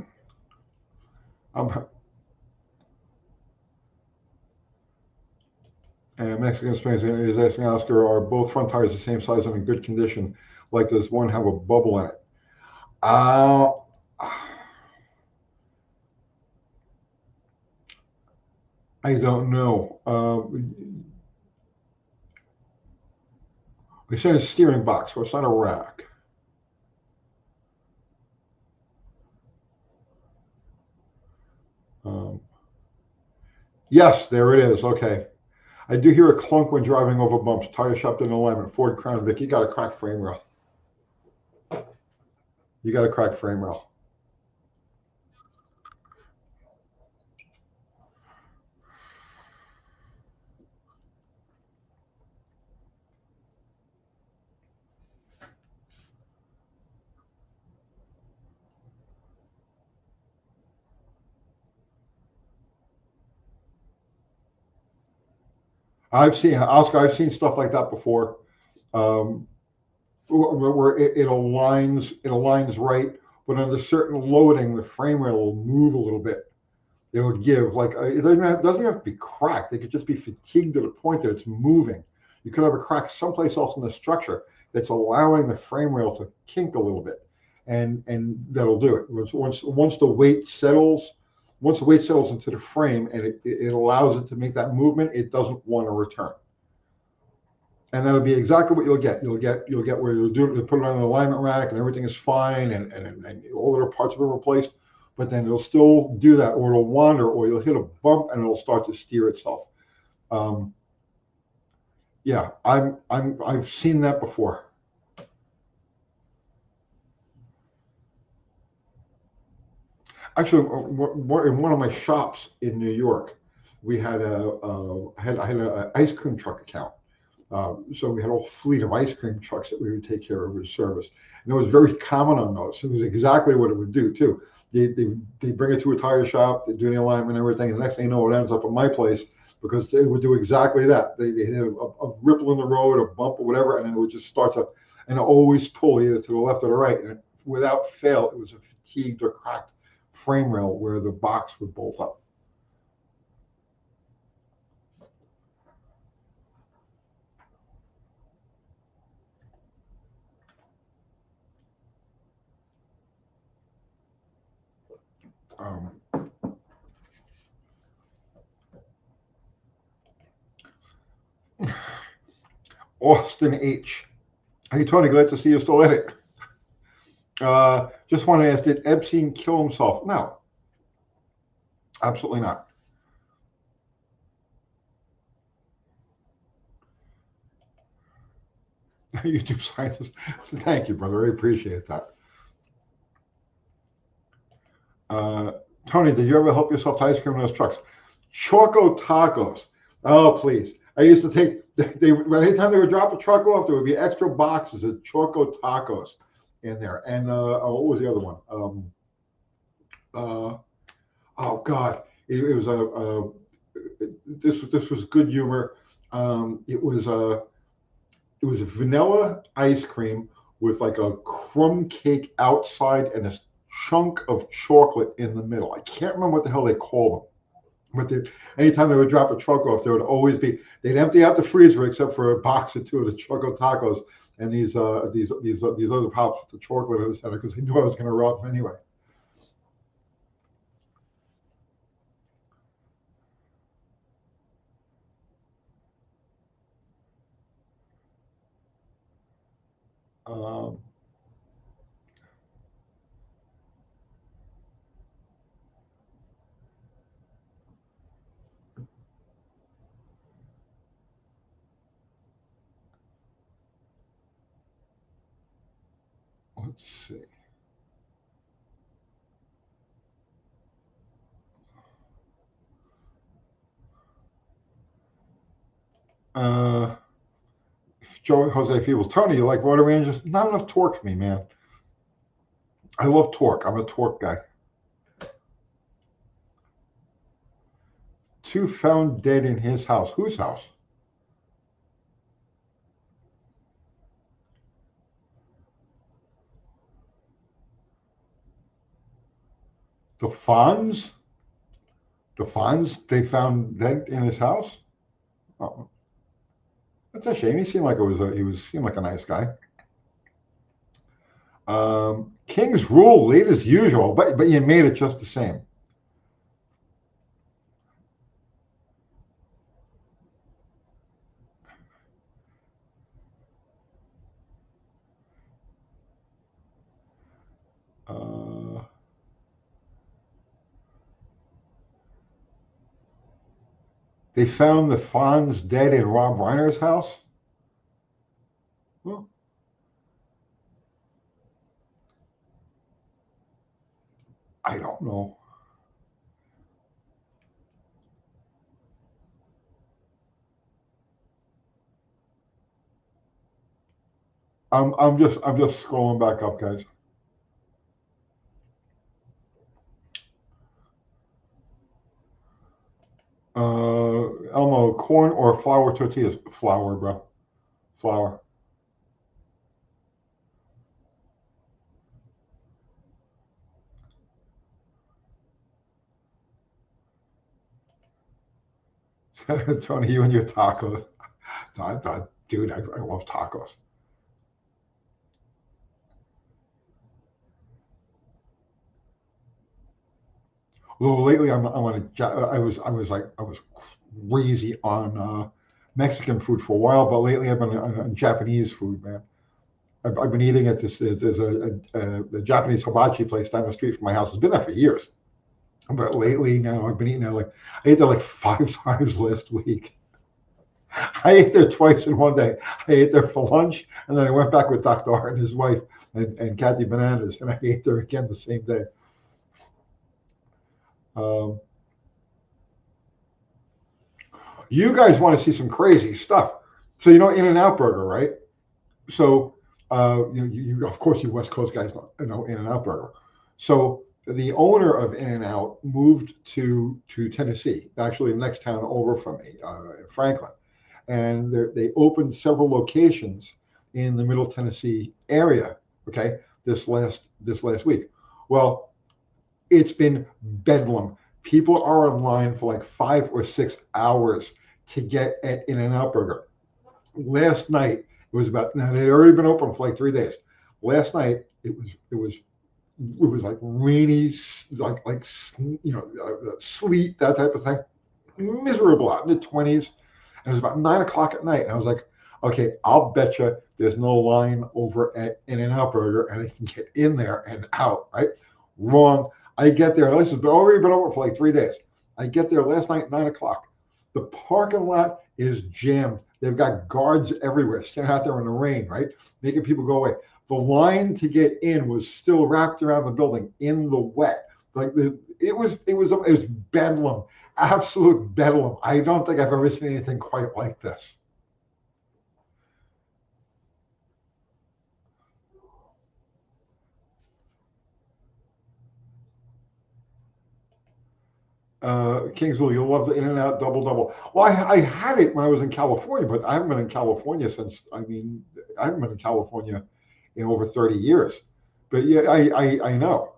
I'm, and Mexican Springs is asking Oscar, are both front tires the same size and in good condition? Like, does one have a bubble in it? Uh, I don't know. We said a steering box, so it's not a rack. Um, yes, there it is. Okay. I do hear a clunk when driving over bumps. Tire shop didn't alignment. Ford Crown Vic. You got a cracked frame rail. You got a cracked frame rail. I've seen Oscar. I've seen stuff like that before, um, where it aligns right, but under certain loading, the frame rail will move a little bit. It would give like it doesn't have to be cracked. It could just be fatigued to the point that it's moving. You could have a crack someplace else in the structure that's allowing the frame rail to kink a little bit, and that'll do it. Once the weight settles, once the weight settles into the frame and it allows it to make that movement, it doesn't want to return. And that'll be exactly what you'll get. You'll get where you'll put it on an alignment rack and everything is fine and all the parts have been replaced, but then it'll still do that, or it'll wander, or you'll hit a bump and it'll start to steer itself. Um, yeah, I've seen that before. Actually, in one of my shops in New York, we had I had an ice cream truck account. So we had a whole fleet of ice cream trucks that we would take care of as service. And it was very common on those. It was exactly what it would do too. They bring it to a tire shop, they do the alignment and everything, and the next thing you know, it ends up at my place because it would do exactly that. They hit a ripple in the road, a bump or whatever, and then it would just start to. and always pull either to the left or the right. And without fail, it was a fatigued or cracked frame rail where the box would bolt up. Um, Austin H. Hey, Tony, glad to see you still in it. Just want to ask, did Epstein kill himself? No, absolutely not. YouTube scientist. Thank you, brother. I appreciate that. Uh, Tony, did you ever help yourself to ice cream in those trucks? Choco tacos. Oh, please. I used to take, anytime they would drop a truck off, there would be extra boxes of Choco tacos in there. And what was the other one? Oh, God. It was this was good humor. It was vanilla ice cream with like a crumb cake outside and a chunk of chocolate in the middle. I can't remember what the hell they call them. But anytime they would drop a truck off, there would always be, they'd empty out the freezer except for a box or two of the Choco tacos and these other pops with the chocolate in the center because they knew I was going to rob them anyway. Um, let's see. Uh, Joe Jose Feebles, Tony, you like Rotor Rangers? Not enough torque for me, man. I love torque. I'm a torque guy. Two found dead in his house. Whose house? The Fonz? The Fonz they found dead in his house? Oh, that's a shame. He seemed like seemed like a nice guy. King's Rule, late as usual, but you made it just the same. Uh, they found the Fonz dead in Rob Reiner's house. Well, I don't know. I'm just scrolling back up, guys. Elmo, corn or flour tortillas? Flour, bro. Flour. Tony, you and your tacos. Dude, I love tacos. Well, lately I'm on a. I was like I was crazy on Mexican food for a while, but lately I've been on Japanese food, man. I've been eating at this. There's a Japanese hibachi place down the street from my house. It's been there for years, but lately now I've been eating there like I ate there like 5 times last week. I ate there twice in one day. I ate there for lunch, and then I went back with Dr. Art and his wife and Kathy Bananas, and I ate there again the same day. Um, you guys want to see some crazy stuff. So you know In-N-Out Burger, right? So of course you West Coast guys know In-N-Out Burger. So the owner of In-N-Out moved to Tennessee, actually the next town over from me, Franklin, and they opened several locations in the Middle Tennessee area. Okay, this last week. Well, it's been bedlam. People are online for like 5 or 6 hours to get an In-N-Out burger. Last night it was about now they'd already been open for like 3 days. Last night it was like rainy, like sleet, that type of thing. Miserable out in the 20s, and it was about 9 o'clock at night. And I was like, okay, I'll bet you there's no line over at In-N-Out Burger, and I can get in there and out. Right? Wrong. I get there, and this has already been over for like 3 days. I get there last night, 9 o'clock. The parking lot is jammed. They've got guards everywhere, standing out there in the rain, right, making people go away. The line to get in was still wrapped around the building in the wet. Like it was bedlam, absolute bedlam. I don't think I've ever seen anything quite like this. Kingsville, you'll love the In-N-Out double double. Well, I had it when I was in California, but I haven't been in California since. I mean, I haven't been in California in over 30 years. But yeah, I know.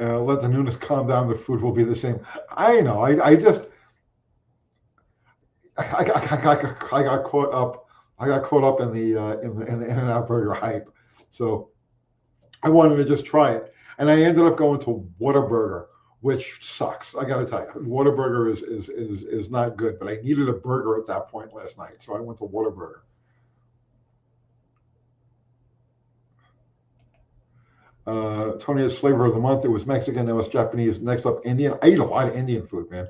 Uh, let the newness calm down. The food will be the same. I know. I just I got caught up. I got caught up in the In-N-Out Burger hype. So I wanted to just try it, and I ended up going to Whataburger, which sucks. I got to tell you, Whataburger is not good. But I needed a burger at that point last night, so I went to Whataburger. Tony's flavor of the month. It was Mexican. Then was Japanese. Next up, Indian. I eat a lot of Indian food, man.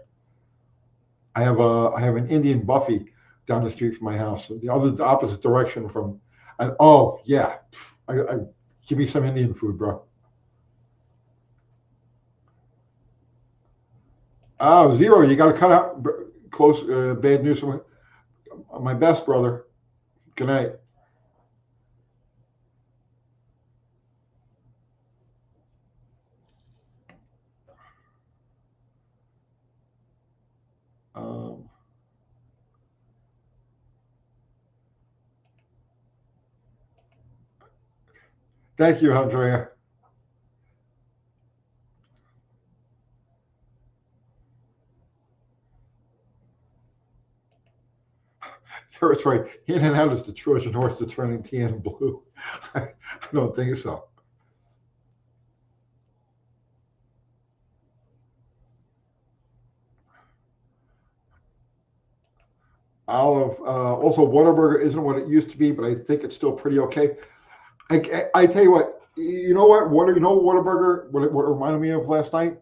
I have an Indian buffet down the street from my house, the opposite direction from. And oh yeah, give me some Indian food, bro. Oh, zero. You got to cut out close bad news from my best brother. Good night. Um, Thank you, Andrea. That's right. In-N-Out is the Trojan horse to turning tan blue. I don't think so. Olive. Also, Whataburger isn't what it used to be, but I think it's still pretty okay. I tell you what. You know what? You know Whataburger? What it reminded me of last night?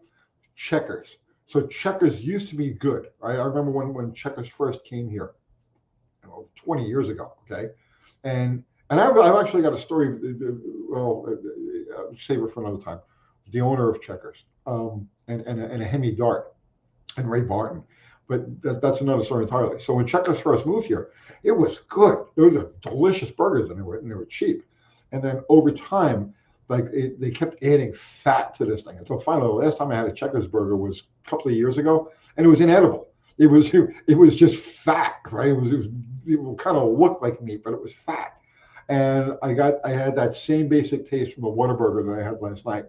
Checkers. So Checkers used to be good, right? I remember when Checkers first came here, 20 years ago. Okay, and I've actually got a story. Well, save it for another time. The owner of Checkers, and a Hemi Dart and Ray Barton, but that's another story entirely. So when Checkers first moved here, it was good. They were delicious burgers, and they were cheap. And then over time, like they kept adding fat to this thing until finally, the last time I had a Checkers burger was a couple of years ago, and it was inedible. It was just fat, right? It kind of looked like meat, but it was fat. And I had that same basic taste from the Whataburger that I had last night.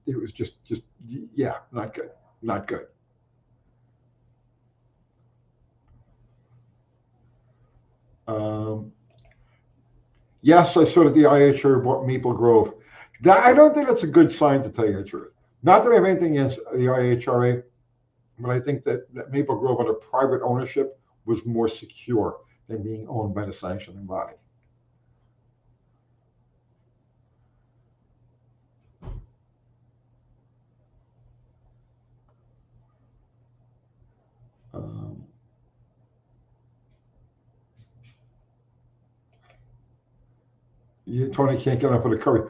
It was just yeah, not good, not good. Um, yes, I saw that the IHR bought Maple Grove. I don't think that's a good sign, to tell you the truth. Not that I have anything against the IHRA, but I think that Maple Grove under private ownership was more secure than being owned by the sanctioning body. Um, Tony can't get enough of the curry.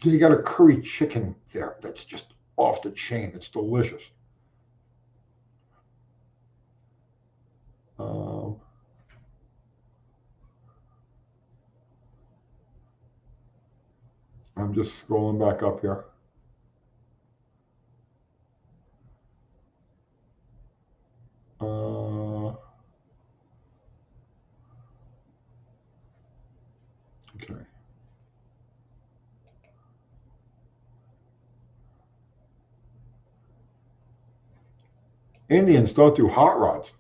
They got a curry chicken there that's just off the chain. It's delicious. Um, I'm just scrolling back up here. Okay. Indians don't do hot rods.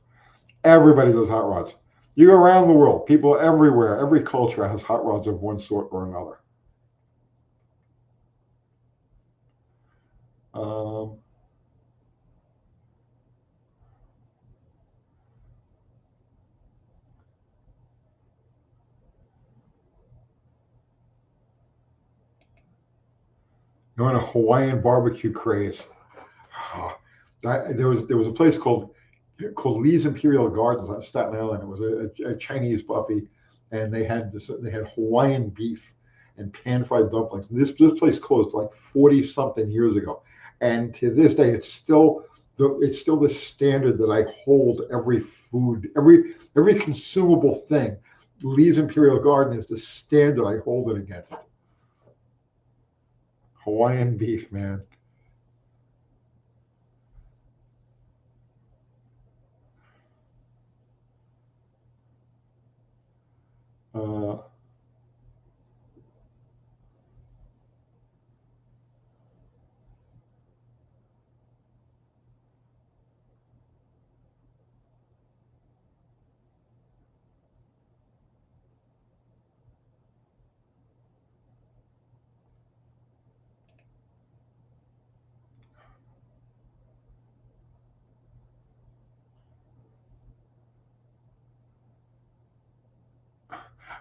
Everybody does hot rods. You go around the world, people everywhere, every culture has hot rods of one sort or another. Um, you're in a Hawaiian barbecue craze. Oh, there was a place called Lee's Imperial Gardens on Staten Island. It was a Chinese buffet, and they had Hawaiian beef and pan fried dumplings. And this place closed like 40 something years ago, and to this day, it's still the standard that I hold every food, every consumable thing. Lee's Imperial Garden is the standard I hold it against. Hawaiian beef, man. Uh,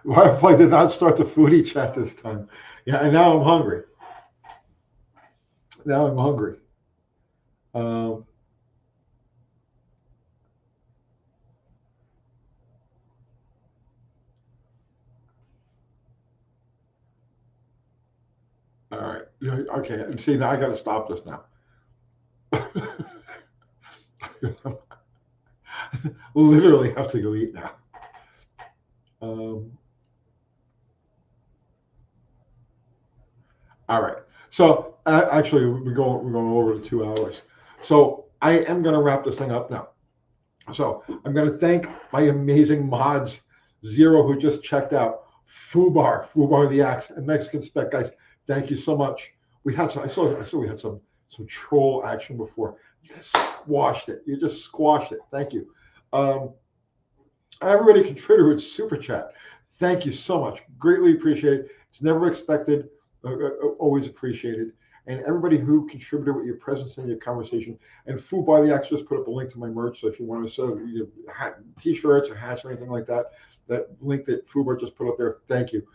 Firefly did not start the foodie chat this time. Yeah, and now I'm hungry. Now I'm hungry. Um, all right. Yeah, okay. See, now I got to stop this now. Literally have to go eat now. Um, all right. So actually, we're going over to 2 hours. So I am going to wrap this thing up now. So I'm going to thank my amazing mods, Zero, who just checked out, Fubar the Axe, and Mexican Spec guys. Thank you so much. We had some. I saw we had some troll action before. You guys squashed it. You just squashed it. Thank you. Um, Everybody contributed with super chat. Thank you so much. Greatly appreciated. It's never expected, always appreciated. And everybody who contributed with your presence and your conversation. And Food by the Axe just put up a link to my merch. So if you want to sell t-shirts or hats or anything like that, that link that Fubar just put up there, thank you.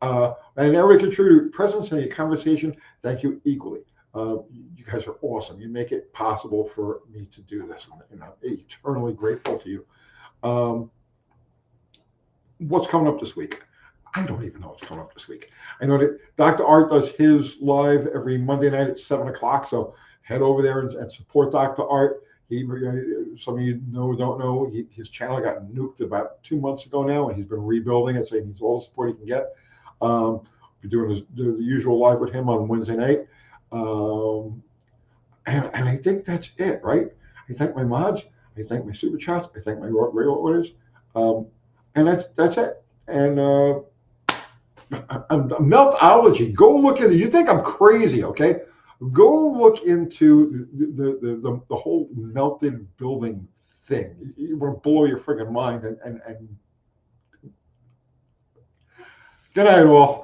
And everybody contributed with presence and your conversation. Thank you equally. You guys are awesome. You make it possible for me to do this, and I'm eternally grateful to you. What's coming up this week? I don't even know what's coming up this week. I know that Dr. Art does his live every Monday night at 7 o'clock. So head over there and support Dr. Art. Some of you know, don't know, his channel got nuked about 2 months ago now, and he's been rebuilding it. So he needs all the support he can get. We're doing the usual live with him on Wednesday night. And I think that's it, right? I thank my mods. I thank my super chats. I thank my regular orders. And that's it. And Meltology. Go look at it. You think I'm crazy, okay? Go look into the whole melted building thing. You want to blow your friggin' mind. And good night, all.